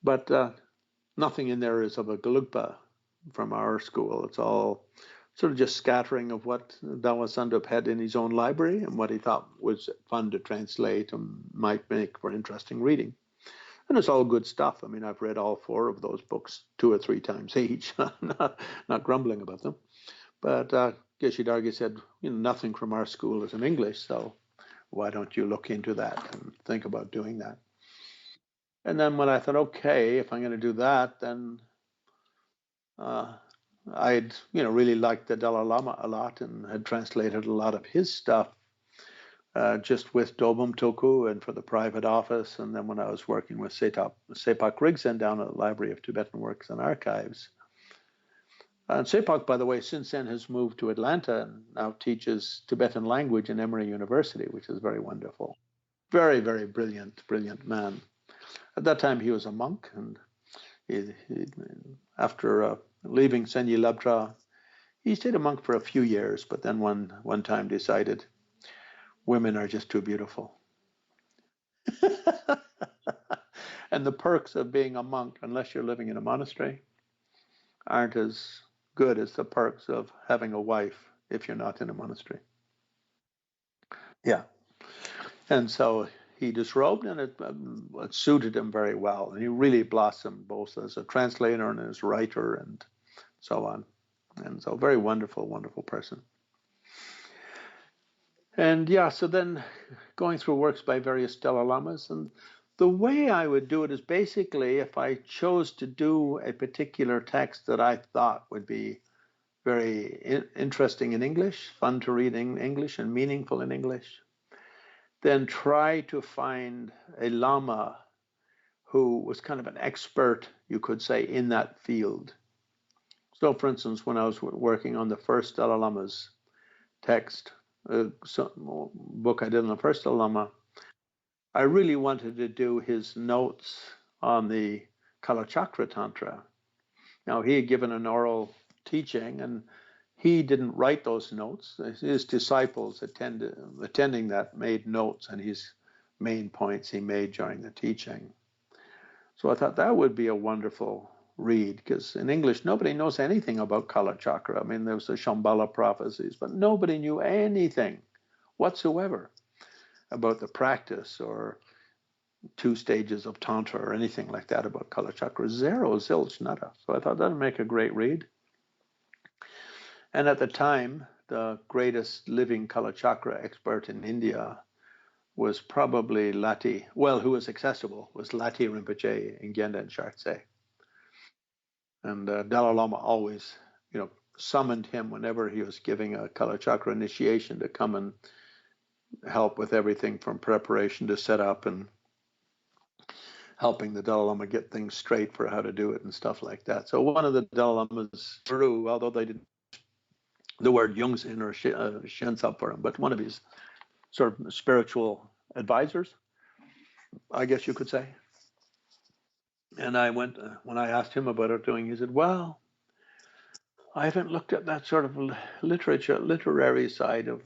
But nothing in there is of a Gelugpa from our school. It's all sort of just scattering of what Dawa Sendub had in his own library and what he thought was fun to translate and might make for interesting reading. And it's all good stuff. I mean, I've read all 4 of those books 2 or 3 times each. Not grumbling about them. But Geshe Dargi said, nothing from our school is in English, so why don't you look into that and think about doing that? And then when I thought, okay, if I'm going to do that, then I'd really liked the Dalai Lama a lot and had translated a lot of his stuff just with Dobum Tulku and for the private office. And then when I was working with Sepak Rigzen down at the Library of Tibetan Works and Archives. And Sepak, by the way, since then has moved to Atlanta and now teaches Tibetan language in Emory University, which is very wonderful. Very, very brilliant, brilliant man. At that time, he was a monk, and after leaving Senyi Labdra, he stayed a monk for a few years, but then one time decided women are just too beautiful. And the perks of being a monk, unless you're living in a monastery, aren't as good as the perks of having a wife if you're not in a monastery. Yeah. And so he disrobed, and it suited him very well. And he really blossomed both as a translator and as a writer and so on. And so very wonderful, wonderful person. And yeah, so then going through works by various Dalai Lamas, and the way I would do it is basically if I chose to do a particular text that I thought would be very interesting in English, fun to read in English and meaningful in English, then try to find a Lama who was kind of an expert, you could say, in that field. So, for instance, when I was working on the first Dalai Lama's text, book I did on the first Dalai Lama, I really wanted to do his notes on the Kalachakra Tantra. Now, he had given an oral teaching, and he didn't write those notes. His disciples attending that made notes on his main points he made during the teaching. So I thought that would be a wonderful read, because in English, nobody knows anything about Kalachakra. I mean, there was the Shambhala prophecies, but nobody knew anything whatsoever about the practice or 2 stages of Tantra or anything like that about Kalachakra. Zero, zilch, nada. So I thought that would make a great read. And at the time, the greatest living Kalachakra expert in India was probably Lati, who was accessible, was Lati Rinpoche in Gyenda and Chartse. And Dalai Lama always, summoned him whenever he was giving a Kalachakra initiation to come and help with everything from preparation to set up and helping the Dalai Lama get things straight for how to do it and stuff like that. So one of the Dalai Lamas, Peru, although they didn't the word Jungsin or Shensab for him, but one of his sort of spiritual advisors, I guess you could say. And I went, when I asked him about it doing, he said, well, I haven't looked at that sort of literary side of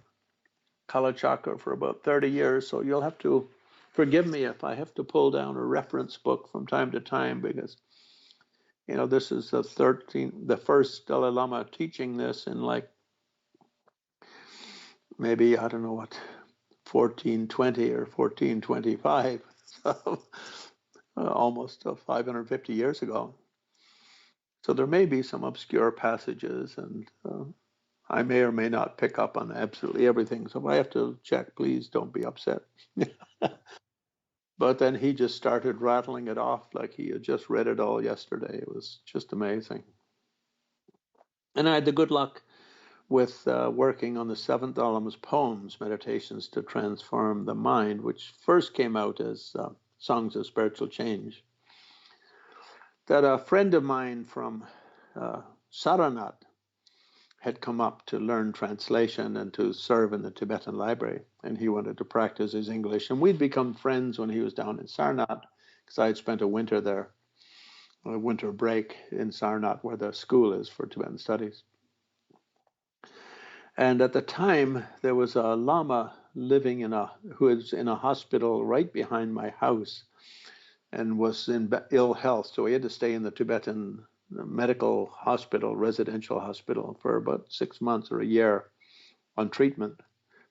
Kalachakra for about 30 years, so you'll have to forgive me if I have to pull down a reference book from time to time, because, this is the first Dalai Lama teaching this in maybe, I don't know what, 1420 or 1425, so almost 550 years ago. So there may be some obscure passages, and I may or may not pick up on absolutely everything. So if I have to check, please don't be upset. But then he just started rattling it off like he had just read it all yesterday. It was just amazing. And I had the good luck with working on the 7th Dalai Lama's poems, Meditations to Transform the Mind, which first came out as Songs of Spiritual Change, that a friend of mine from Saranat had come up to learn translation and to serve in the Tibetan library, and he wanted to practice his English. And we'd become friends when he was down in Sarnath, because I had spent a winter there, a winter break in Sarnath, where the school is for Tibetan studies. And at the time, there was a Lama living who was in a hospital right behind my house and was in ill health. So he had to stay in the Tibetan medical hospital, residential hospital, for about 6 months or a year on treatment.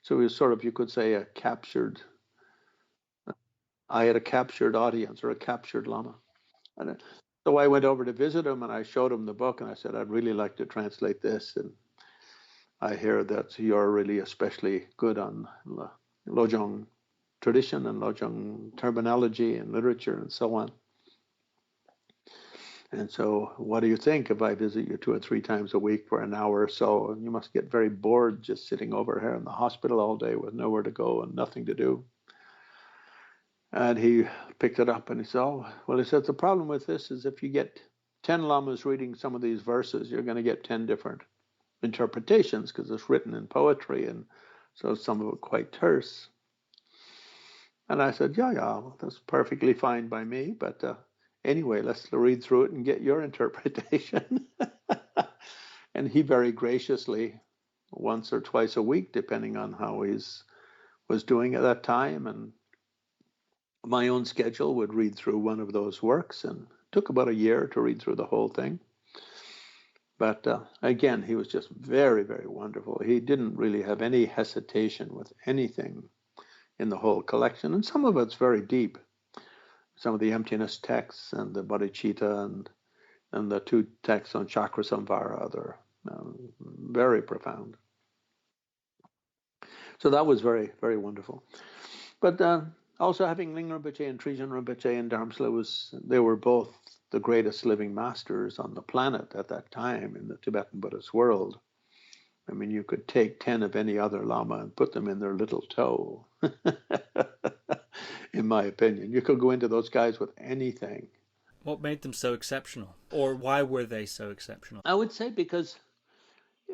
So he was sort of, you could say, a captured I had a captured audience or a captured Lama. And so I went over to visit him and I showed him the book and I said, I'd really like to translate this. And I hear that you're really especially good on Lojong tradition and Lojong terminology and literature and so on. And so what do you think if I visit you 2 or 3 times a week for an hour or so? And you must get very bored just sitting over here in the hospital all day with nowhere to go and nothing to do. And he picked it up and he said, oh, well, he said, the problem with this is if you get 10 lamas reading some of these verses, you're going to get 10 different interpretations because it's written in poetry. And so some of it quite terse. And I said, yeah, well, that's perfectly fine by me. But anyway, let's read through it and get your interpretation. And he very graciously, once or twice a week, depending on how he was doing at that time, and my own schedule, would read through one of those works, and it took about a year to read through the whole thing. But again, he was just very, very wonderful. He didn't really have any hesitation with anything in the whole collection, and some of it's very deep. Some of the emptiness texts and the bodhicitta and the 2 texts on chakra samvara, they're very profound. So that was very, very wonderful. But also having Ling Rinpoche and Trijang Rinpoche and Dharamsala, they were both the greatest living masters on the planet at that time in the Tibetan Buddhist world. I mean, you could take 10 of any other Lama and put them in their little toe, in my opinion. You could go into those guys with anything. What made them so exceptional? Or why were they so exceptional? I would say because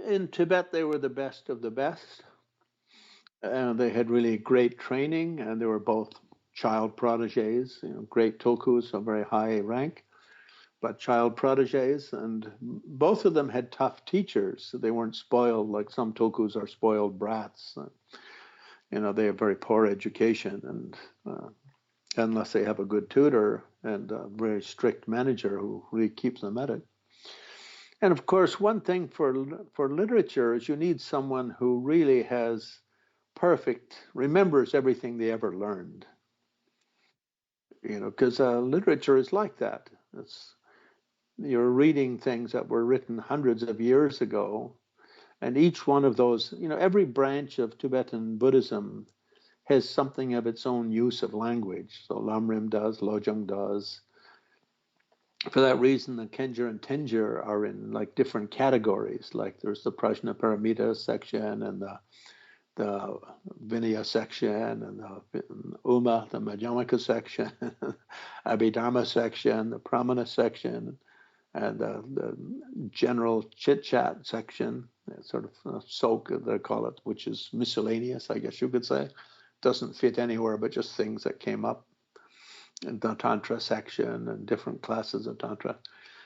in Tibet, they were the best of the best. They had really great training, and they were both child prodigies, great tulkus of very high rank, but child prodigies. And both of them had tough teachers. They weren't spoiled like some tulkus are spoiled brats. They have very poor education, and unless they have a good tutor and a very strict manager who really keeps them at it. And of course, one thing for literature is you need someone who really remembers everything they ever learned. Because literature is like that. You're reading things that were written hundreds of years ago, and each one of those, every branch of Tibetan Buddhism has something of its own use of language. So Lamrim does, Lojong does. For that reason, the Khenjer and Tenjer are in like different categories. Like there's the Prajnaparamita section and the Vinaya section and the Uma, the Madhyamaka section, Abhidharma section, the Pramana section, and the general chit-chat section, sort of soak, they call it, which is miscellaneous, I guess you could say. Doesn't fit anywhere, but just things that came up. And the Tantra section and different classes of Tantra.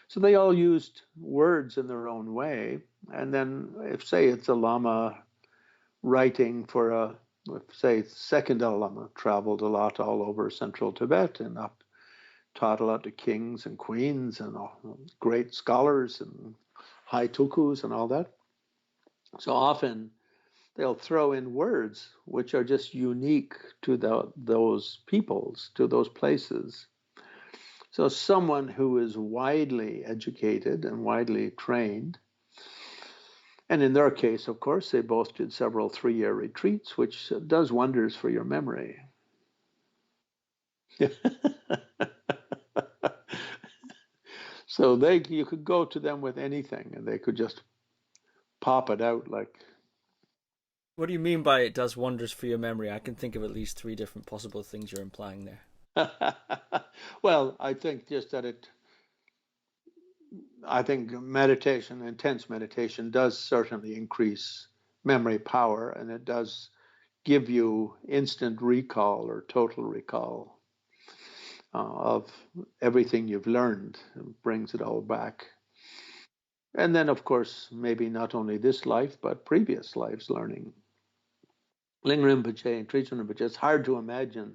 So they all used words in their own way. And then if, say, it's a Lama writing for say, second Dalai Lama traveled a lot all over central Tibet and taught a lot to kings and queens and great scholars and high tulkus and all that. So often they'll throw in words which are just unique to those peoples, to those places. So someone who is widely educated and widely trained, and in their case, of course, they both did several 3-year retreats, which does wonders for your memory. So you could go to them with anything and they could just pop it out like. What do you mean by it does wonders for your memory? I can think of at least 3 different possible things you're implying there. Well, I think just that I think meditation, intense meditation, does certainly increase memory power, and it does give you instant recall or total recall of everything you've learned. It brings it all back. And then, of course, maybe not only this life, but previous lives learning. Ling Rinpoche and Trijang Rinpoche, it's hard to imagine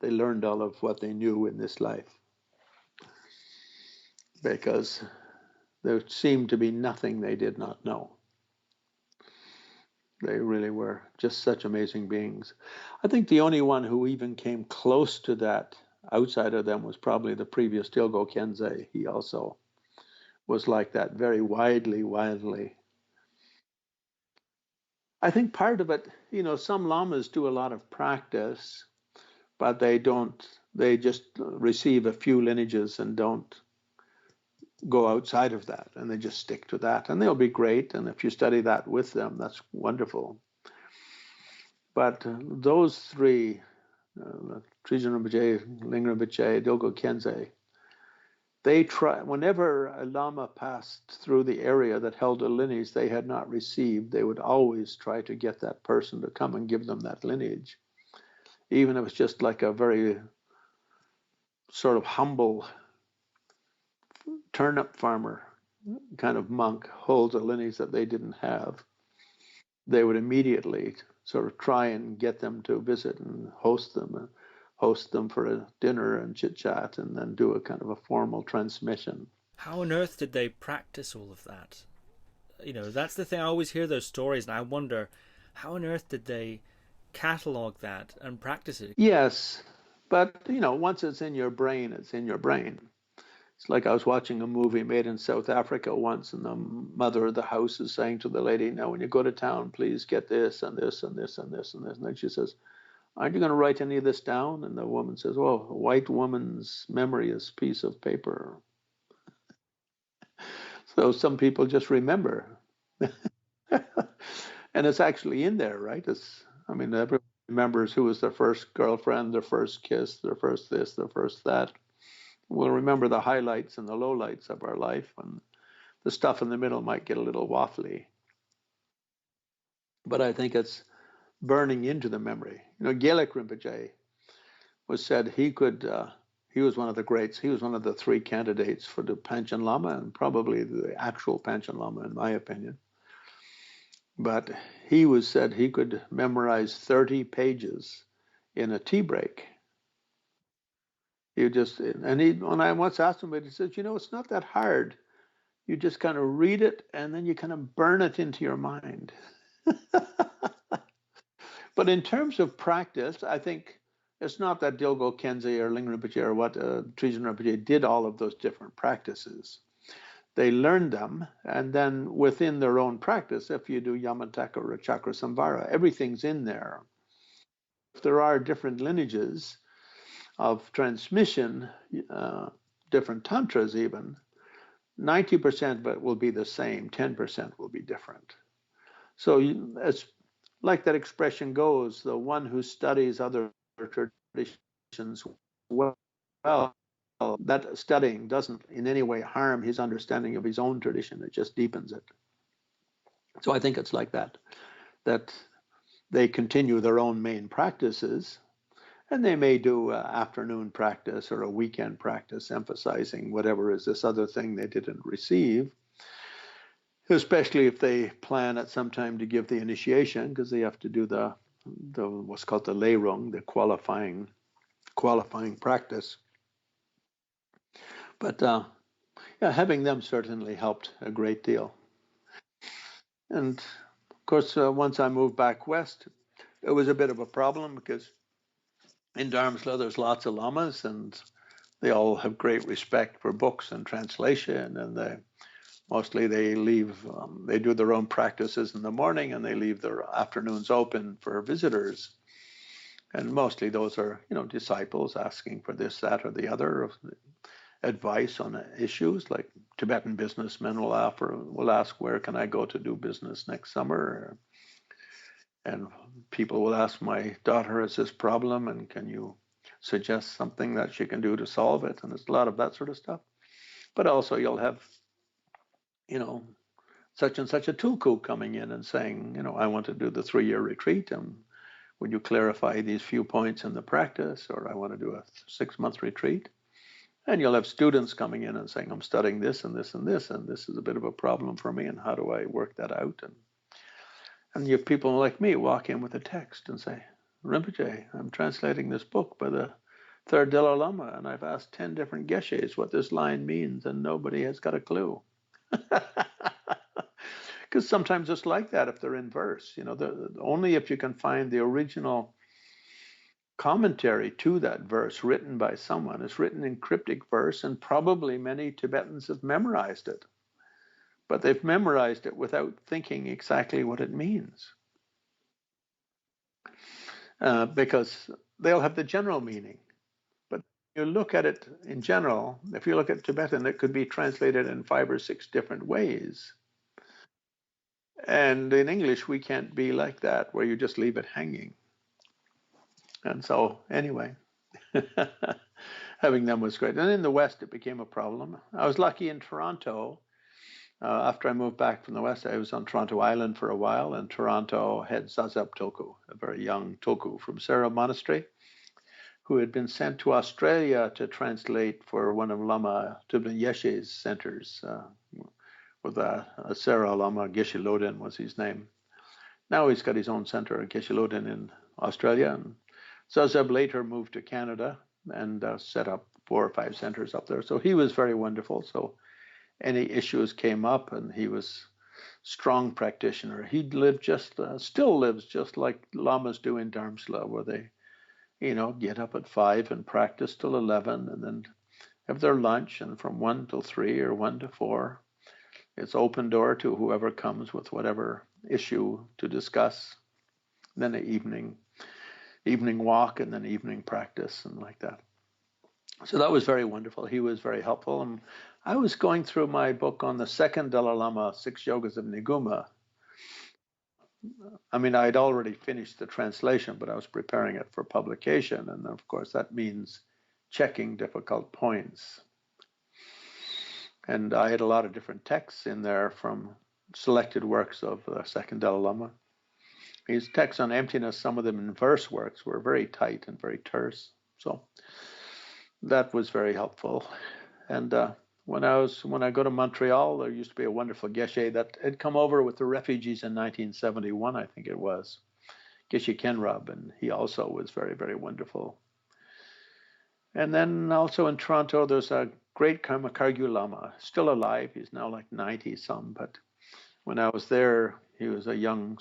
they learned all of what they knew in this life, because there seemed to be nothing they did not know. They really were just such amazing beings. I think the only one who even came close to that outside of them was probably the previous Dilgo Khyentse. He also was like that, very widely. I think part of it, some lamas do a lot of practice, but they just receive a few lineages and don't go outside of that, and they just stick to that, and they'll be great. And if you study that with them, that's wonderful. But those three, Trijang Rinpoche, Ling Rinpoche, Dilgo Khyentse, they try, whenever a Lama passed through the area that held a lineage they had not received, they would always try to get that person to come and give them that lineage. Even if it's just like a very sort of humble turnip farmer kind of monk holds a lineage that they didn't have, they would immediately sort of try and get them to visit and host them for a dinner and chit chat, and then do a kind of a formal transmission. How on earth did they practice all of that? That's the thing. I always hear those stories, and I wonder, how on earth did they catalog that and practice it? Yes, but once it's in your brain, it's in your brain. It's like I was watching a movie made in South Africa once, and the mother of the house is saying to the lady, "Now, when you go to town, please get this and this and this and this and this." And then she says, "Aren't you going to write any of this down?" And the woman says, "Well, a white woman's memory is a piece of paper." So some people just remember. And it's actually in there, right? Everyone remembers who was their first girlfriend, their first kiss, their first this, their first that. We'll remember the highlights and the lowlights of our life, and the stuff in the middle might get a little waffly. But I think it's burning into the memory. Gelek Rinpoche was said he was one of the greats. He was one of the three candidates for the Panchen Lama, and probably the actual Panchen Lama, in my opinion. But he was said he could memorize 30 pages in a tea break. When I once asked him, he said, it's not that hard. You just kind of read it, and then you kind of burn it into your mind. But in terms of practice, I think it's not that Dilgo Khyentse or Ling Rinpoche or Trijang Rinpoche did all of those different practices. They learned them, and then within their own practice, if you do Yamataka or Chakra Samvara, everything's in there. If there are different lineages of transmission, different tantras even, 90% of it will be the same, 10% will be different. So it's like that expression goes, the one who studies other traditions well, that studying doesn't in any way harm his understanding of his own tradition. It just deepens it. So I think it's like that they continue their own main practices, and they may do an afternoon practice or a weekend practice emphasizing whatever is this other thing they didn't receive, especially if they plan at some time to give the initiation, because they have to do the what's called the Leirung, the qualifying practice. But having them certainly helped a great deal. And of course, once I moved back west, it was a bit of a problem, because in Dharamsala there's lots of lamas, and they all have great respect for books and translation, and mostly they they do their own practices in the morning, and they leave their afternoons open for visitors. And mostly those are, disciples asking for this, that, or the other, advice on issues. Like Tibetan businessmen will ask, where can I go to do business next summer? And people will ask, my daughter has this problem, and can you suggest something that she can do to solve it? And there's a lot of that sort of stuff. But also you'll have, such and such a tulku coming in and saying, I want to do the 3-year retreat, and would you clarify these few points in the practice? Or I want to do a 6-month retreat. And you'll have students coming in and saying, I'm studying this and this and this, and this is a bit of a problem for me, and how do I work that out? And you have people like me walk in with a text and say, Rinpoche, I'm translating this book by the third Dalai Lama, and I've asked 10 different geshes what this line means, and nobody has got a clue. Because sometimes it's like that if they're in verse. Only if you can find the original commentary to that verse written by someone. It's written in cryptic verse, and probably many Tibetans have memorized it. But they've memorized it without thinking exactly what it means. Because they'll have the general meaning. But you look at it in general, if you look at Tibetan, it could be translated in 5 or 6 different ways. And in English, we can't be like that, where you just leave it hanging. And so, anyway, having them was great. And in the West, it became a problem. I was lucky in Toronto. After I moved back from the West, I was on Toronto Island for a while, and Toronto had Zazab Tulku, a very young Tulku from Sera Monastery, who had been sent to Australia to translate for one of Lama Tibetan Yeshe's centers, with a Sera Lama, Geshe Lodin was his name. Now he's got his own center, Geshe Lodin, in Australia. And Zazab later moved to Canada and set up 4 or 5 centers up there. So he was very wonderful. So any issues came up, and he was strong practitioner. He lived still lives just like Lamas do in Dharmsala, where they, get up at 5 and practice till 11, and then have their lunch, and from 1 till 3 or 1 to 4, it's open door to whoever comes with whatever issue to discuss. And then an evening walk, and then evening practice, and like that. So that was very wonderful. He was very helpful. And I was going through my book on the second Dalai Lama, 6 Yogas of Niguma. I mean, I'd already finished the translation, but I was preparing it for publication. And of course, that means checking difficult points. And I had a lot of different texts in there from selected works of the second Dalai Lama. His texts on emptiness, some of them in verse works, were very tight and very terse. So that was very helpful. And when I go to Montreal, there used to be a wonderful Geshe that had come over with the refugees in 1971, I think it was, Geshe Kenrab, and he also was very, very wonderful. And then also in Toronto, there's a great Karma Kargyu Lama, still alive. He's now like 90 some, but when I was there, he was a young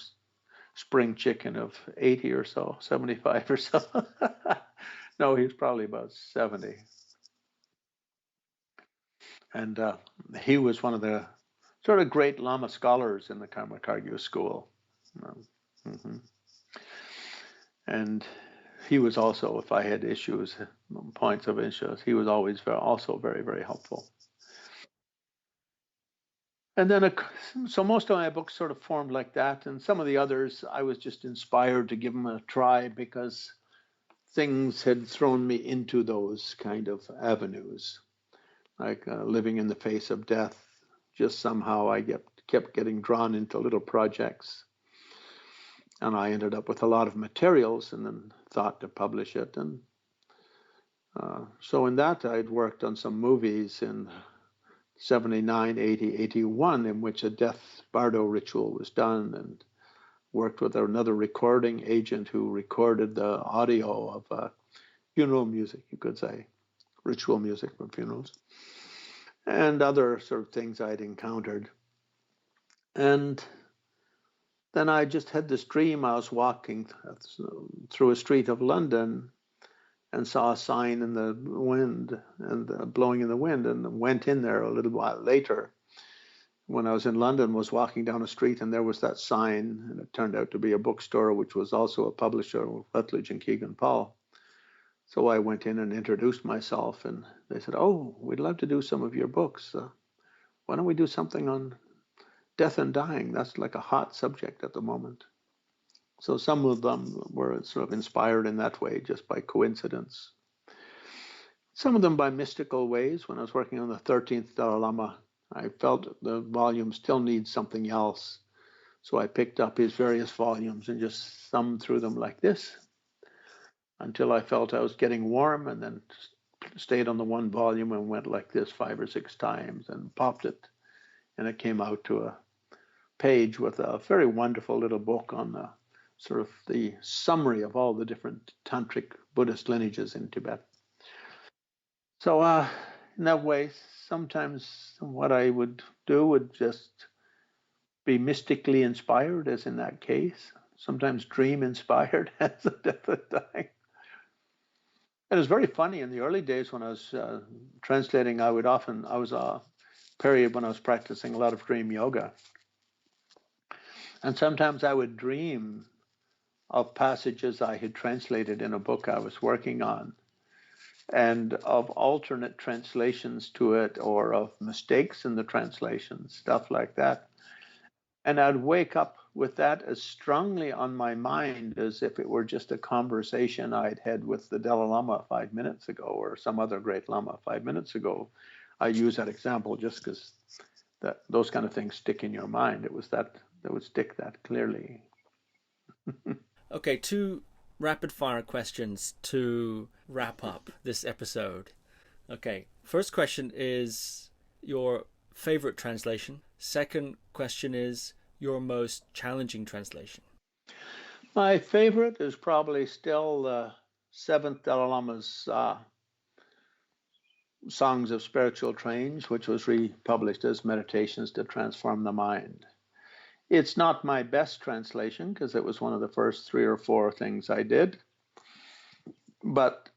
spring chicken of 80 or so, 75 or so. No, he's probably about 70. And he was one of the sort of great Lama scholars in the Karma Kargyu school. Mm-hmm. And he was also, if I had issues, points of issues, he was always also very, very helpful. And then, so most of my books sort of formed like that. And some of the others, I was just inspired to give them a try because things had thrown me into those kind of avenues. Like living in the face of death, just somehow I kept getting drawn into little projects. And I ended up with a lot of materials and then thought to publish it. And so in that, I'd worked on some movies in 79, 80, 81, in which a death bardo ritual was done, and worked with another recording agent who recorded the audio of funeral music, you could say, ritual music from funerals, and other sort of things I'd encountered. And then I just had this dream. I was walking through a street of London and saw a sign in the wind and blowing in the wind, and went in there a little while later. When I was in London, was walking down a street, and there was that sign, and it turned out to be a bookstore, which was also a publisher, Rutledge and Keegan Paul. So I went in and introduced myself, and they said, "Oh, we'd love to do some of your books. Why don't we do something on death and dying? That's like a hot subject at the moment." So some of them were sort of inspired in that way, just by coincidence. Some of them by mystical ways. When I was working on the 13th Dalai Lama, I felt the volume still needs something else. So I picked up his various volumes and just thumbed through them like this until I felt I was getting warm, and then stayed on the one volume and went like this 5 or 6 times and popped it. And it came out to a page with a very wonderful little book on sort of the summary of all the different Tantric Buddhist lineages in Tibet. So in that way, sometimes what I would do would just be mystically inspired, as in that case, sometimes dream inspired as a different time. It was very funny in the early days when I was translating. I was a period when I was practicing a lot of dream yoga. And sometimes I would dream of passages I had translated in a book I was working on, and of alternate translations to it, or of mistakes in the translations, stuff like that. And I'd wake up with that as strongly on my mind as if it were just a conversation I'd had with the Dalai Lama 5 minutes ago, or some other great Lama 5 minutes ago. I use that example just because those kind of things stick in your mind. It was that would stick that clearly. Okay, 2 rapid fire questions to wrap up this episode. Okay, first question is your favorite translation. Second question is your most challenging translation. My favorite is probably still the 7th Dalai Lama's Songs of Spiritual Change, which was republished as Meditations to Transform the Mind. It's not my best translation because it was one of the first 3 or 4 things I did, but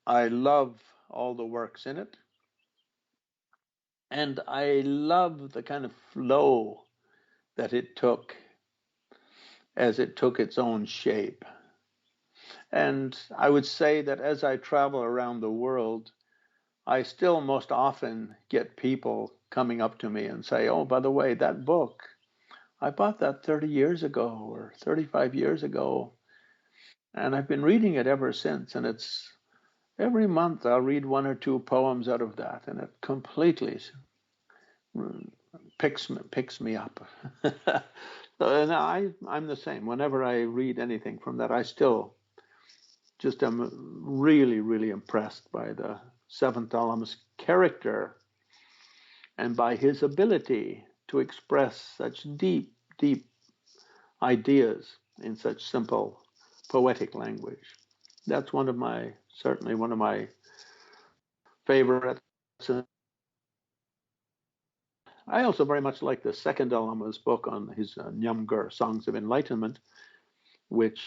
I love all the works in it. And I love the kind of flow that it took as it took its own shape. And I would say that as I travel around the world, I still most often get people coming up to me and say, oh, by the way, that book, I bought that 30 years ago or 35 years ago, and I've been reading it ever since. And it's every month I'll read 1 or 2 poems out of that, and it completely picks me up. And I'm the same. Whenever I read anything from that, I still just am really, really impressed by the 7th Dalai Lama's character and by his ability to express such deep, deep ideas in such simple, poetic language. That's certainly one of my favorites. I also very much like the 2nd Dalai Lama's book on his Nyamgur, Songs of Enlightenment, which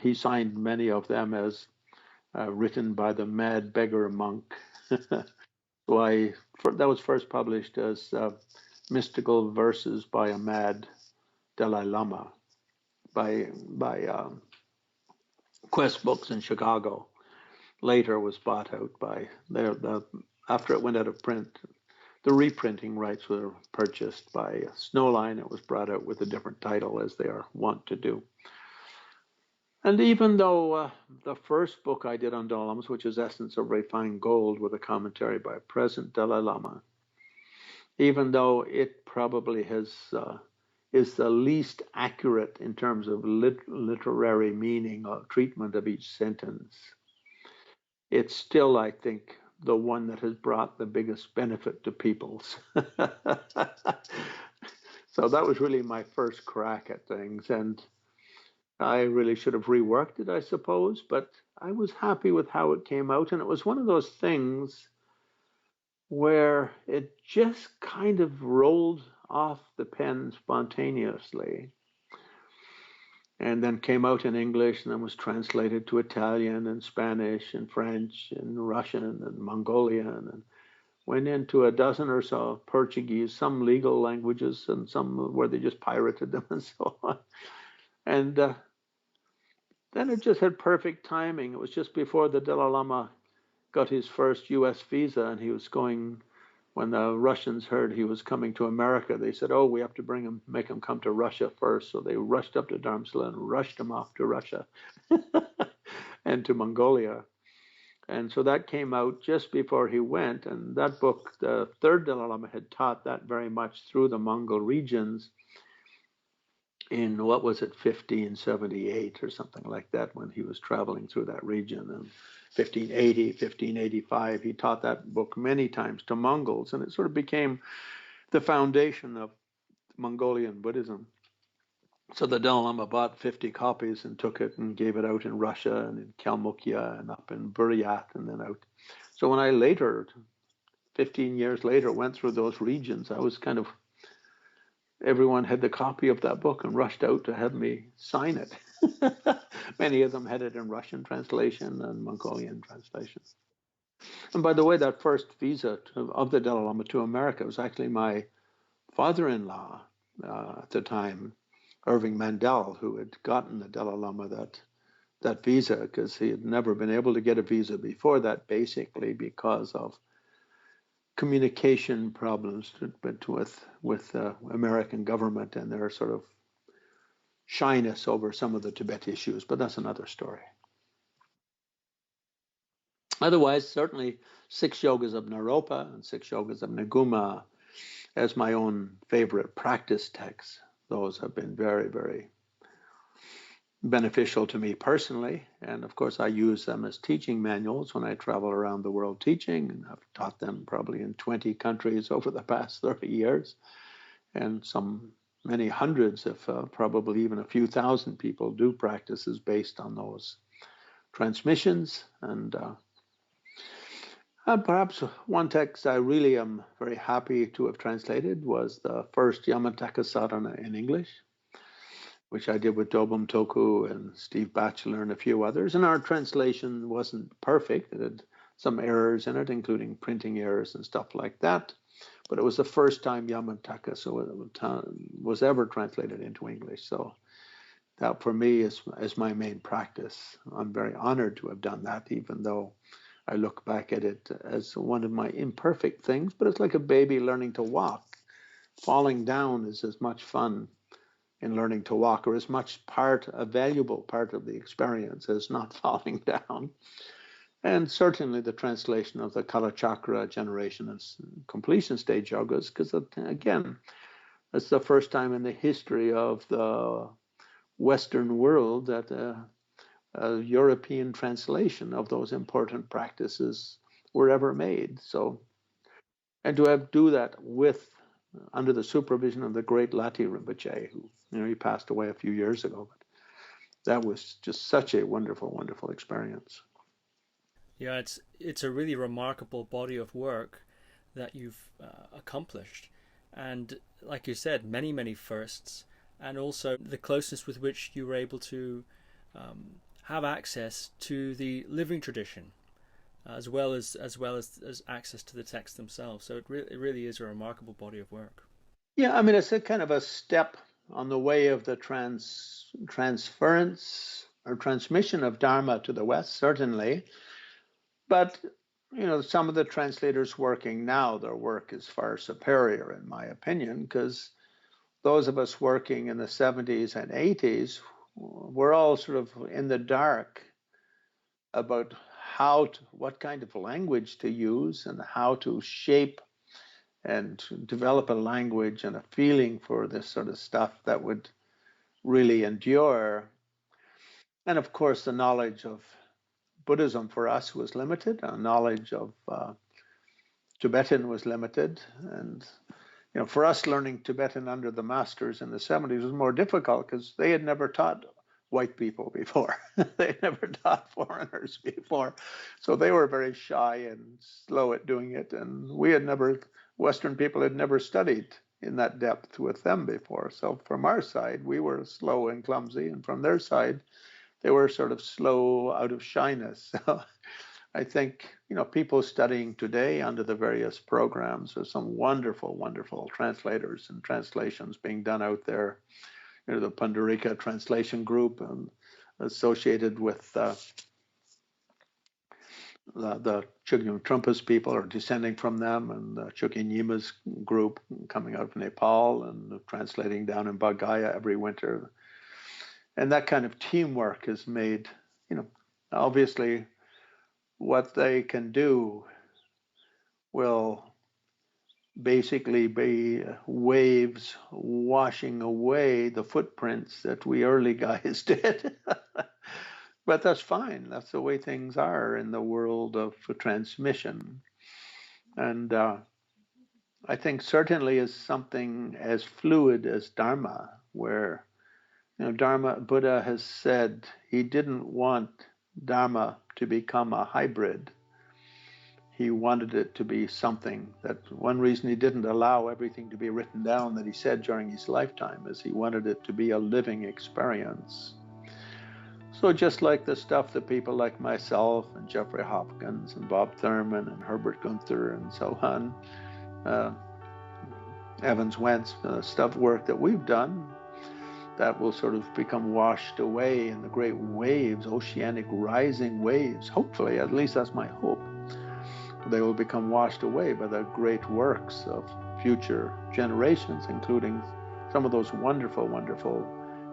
he signed many of them as written by the mad beggar monk. That was first published as mystical verses by a mad Dalai Lama by Quest Books in Chicago. Later was bought out by after it went out of print. The reprinting rights were purchased by Snowline. It was brought out with a different title, as they are wont to do. And even though the first book I did on Dalai Lamas, which is Essence of Refined Gold, with a commentary by present Dalai Lama, even though it probably is the least accurate in terms of literary meaning or treatment of each sentence, it's still, I think, the one that has brought the biggest benefit to people. So that was really my first crack at things, and I really should have reworked it, I suppose, but I was happy with how it came out. And it was one of those things where it just kind of rolled off the pen spontaneously, and then came out in English, and then was translated to Italian and Spanish and French and Russian and Mongolian, and went into a dozen or so Portuguese, some legal languages and some where they just pirated them and so on. And then it just had perfect timing. It was just before the Dalai Lama got his first U.S. visa, and he was going, when the Russians heard he was coming to America, they said, oh, we have to make him come to Russia first. So they rushed up to Dharamsala and rushed him off to Russia and to Mongolia. And so that came out just before he went. And that book, the 3rd Dalai Lama, had taught that very much through the Mongol regions in, 1578 or something like that, when he was traveling through that region. And 1580, 1585, he taught that book many times to Mongols, and it sort of became the foundation of Mongolian Buddhism. So the Dalai Lama bought 50 copies and took it and gave it out in Russia and in Kalmykia and up in Buryat and then out. So when I later, 15 years later, went through those regions, I was kind of everyone had the copy of that book and rushed out to have me sign it. Many of them had it in Russian translation and Mongolian translation. And by the way, that first visa of the Dalai Lama to America was actually my father-in-law at the time, Irving Mandel, who had gotten the Dalai Lama that visa, because he had never been able to get a visa before that, basically because of communication problems with the American government and their sort of shyness over some of the Tibet issues, but that's another story. Otherwise, certainly 6 yogas of Naropa and 6 yogas of Naguma as my own favorite practice texts. Those have been very, very beneficial to me personally. And of course, I use them as teaching manuals when I travel around the world teaching. And I've taught them probably in 20 countries over the past 30 years. And many hundreds, if probably even a few thousand people do practices based on those transmissions. And perhaps one text I really am very happy to have translated was the first Yamataka Sadhana in English, which I did with Dobum Toku and Steve Batchelor and a few others. And our translation wasn't perfect. It had some errors in it, including printing errors and stuff like that. But it was the first time Yamataka was ever translated into English. So that for me is my main practice. I'm very honored to have done that, even though I look back at it as one of my imperfect things, but it's like a baby learning to walk. Falling down is as much fun in learning to walk, or as much a valuable part of the experience as not falling down. And certainly the translation of the Kalachakra generation and completion stage yogas, because again, it's the first time in the history of the Western world that a European translation of those important practices were ever made. So, and to do that under the supervision of the great Lati Rinpoche, who, he passed away a few years ago, but that was just such a wonderful, wonderful experience. Yeah, it's a really remarkable body of work that you've accomplished, and like you said, many, many firsts, and also the closeness with which you were able to have access to the living tradition, as well as access to the texts themselves. So it really is a remarkable body of work. Yeah, I mean, it's a kind of a step on the way of the transference or transmission of Dharma to the West, certainly. But, some of the translators working now, their work is far superior, in my opinion, because those of us working in the 70s and 80s, we're all sort of in the dark about what kind of language to use and how to shape and to develop a language and a feeling for this sort of stuff that would really endure. And of course, the knowledge of Buddhism for us was limited. Our knowledge of Tibetan was limited. And, for us learning Tibetan under the masters in the 70s was more difficult because they had never taught white people before. They had never taught foreigners before. So they were very shy and slow at doing it. And Western people had never studied in that depth with them before. So from our side, we were slow and clumsy. And from their side, they were sort of slow out of shyness. So I think, people studying today under the various programs, there's some wonderful, wonderful translators and translations being done out there. The Pundarika translation group associated with the Chogyam Trungpa's people are descending from them, and the Chogyam Nyima's group coming out of Nepal and translating down in Bodh every winter. And that kind of teamwork has made, obviously what they can do will basically be waves washing away the footprints that we early guys did. But that's fine. That's the way things are in the world of transmission. And I think certainly is something as fluid as Dharma, where Buddha has said he didn't want Dharma to become a hybrid. he wanted it to be something that, one reason he didn't allow everything to be written down that he said during his lifetime is he wanted it to be a living experience. So just like the stuff that people like myself and Jeffrey Hopkins and Bob Thurman and Herbert Gunther and so on, Evans Wentz, work that we've done, that will sort of become washed away in the great waves, oceanic rising waves. Hopefully, at least that's my hope. They will become washed away by the great works of future generations, including some of those wonderful, wonderful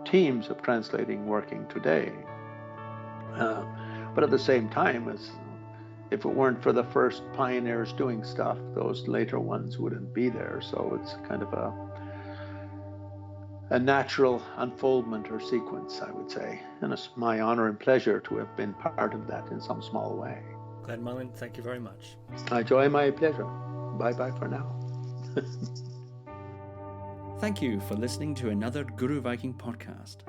teams of translating working today. But at the same time, if it weren't for the first pioneers doing stuff, those later ones wouldn't be there. So it's kind of a natural unfoldment or sequence, I would say. And it's my honor and pleasure to have been part of that in some small way. Glenn Mullin, thank you very much. My pleasure. Bye-bye for now. Thank you for listening to another Guru Viking podcast.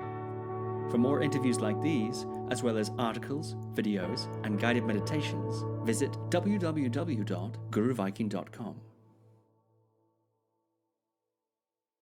For more interviews like these, as well as articles, videos, and guided meditations, visit www.guruviking.com.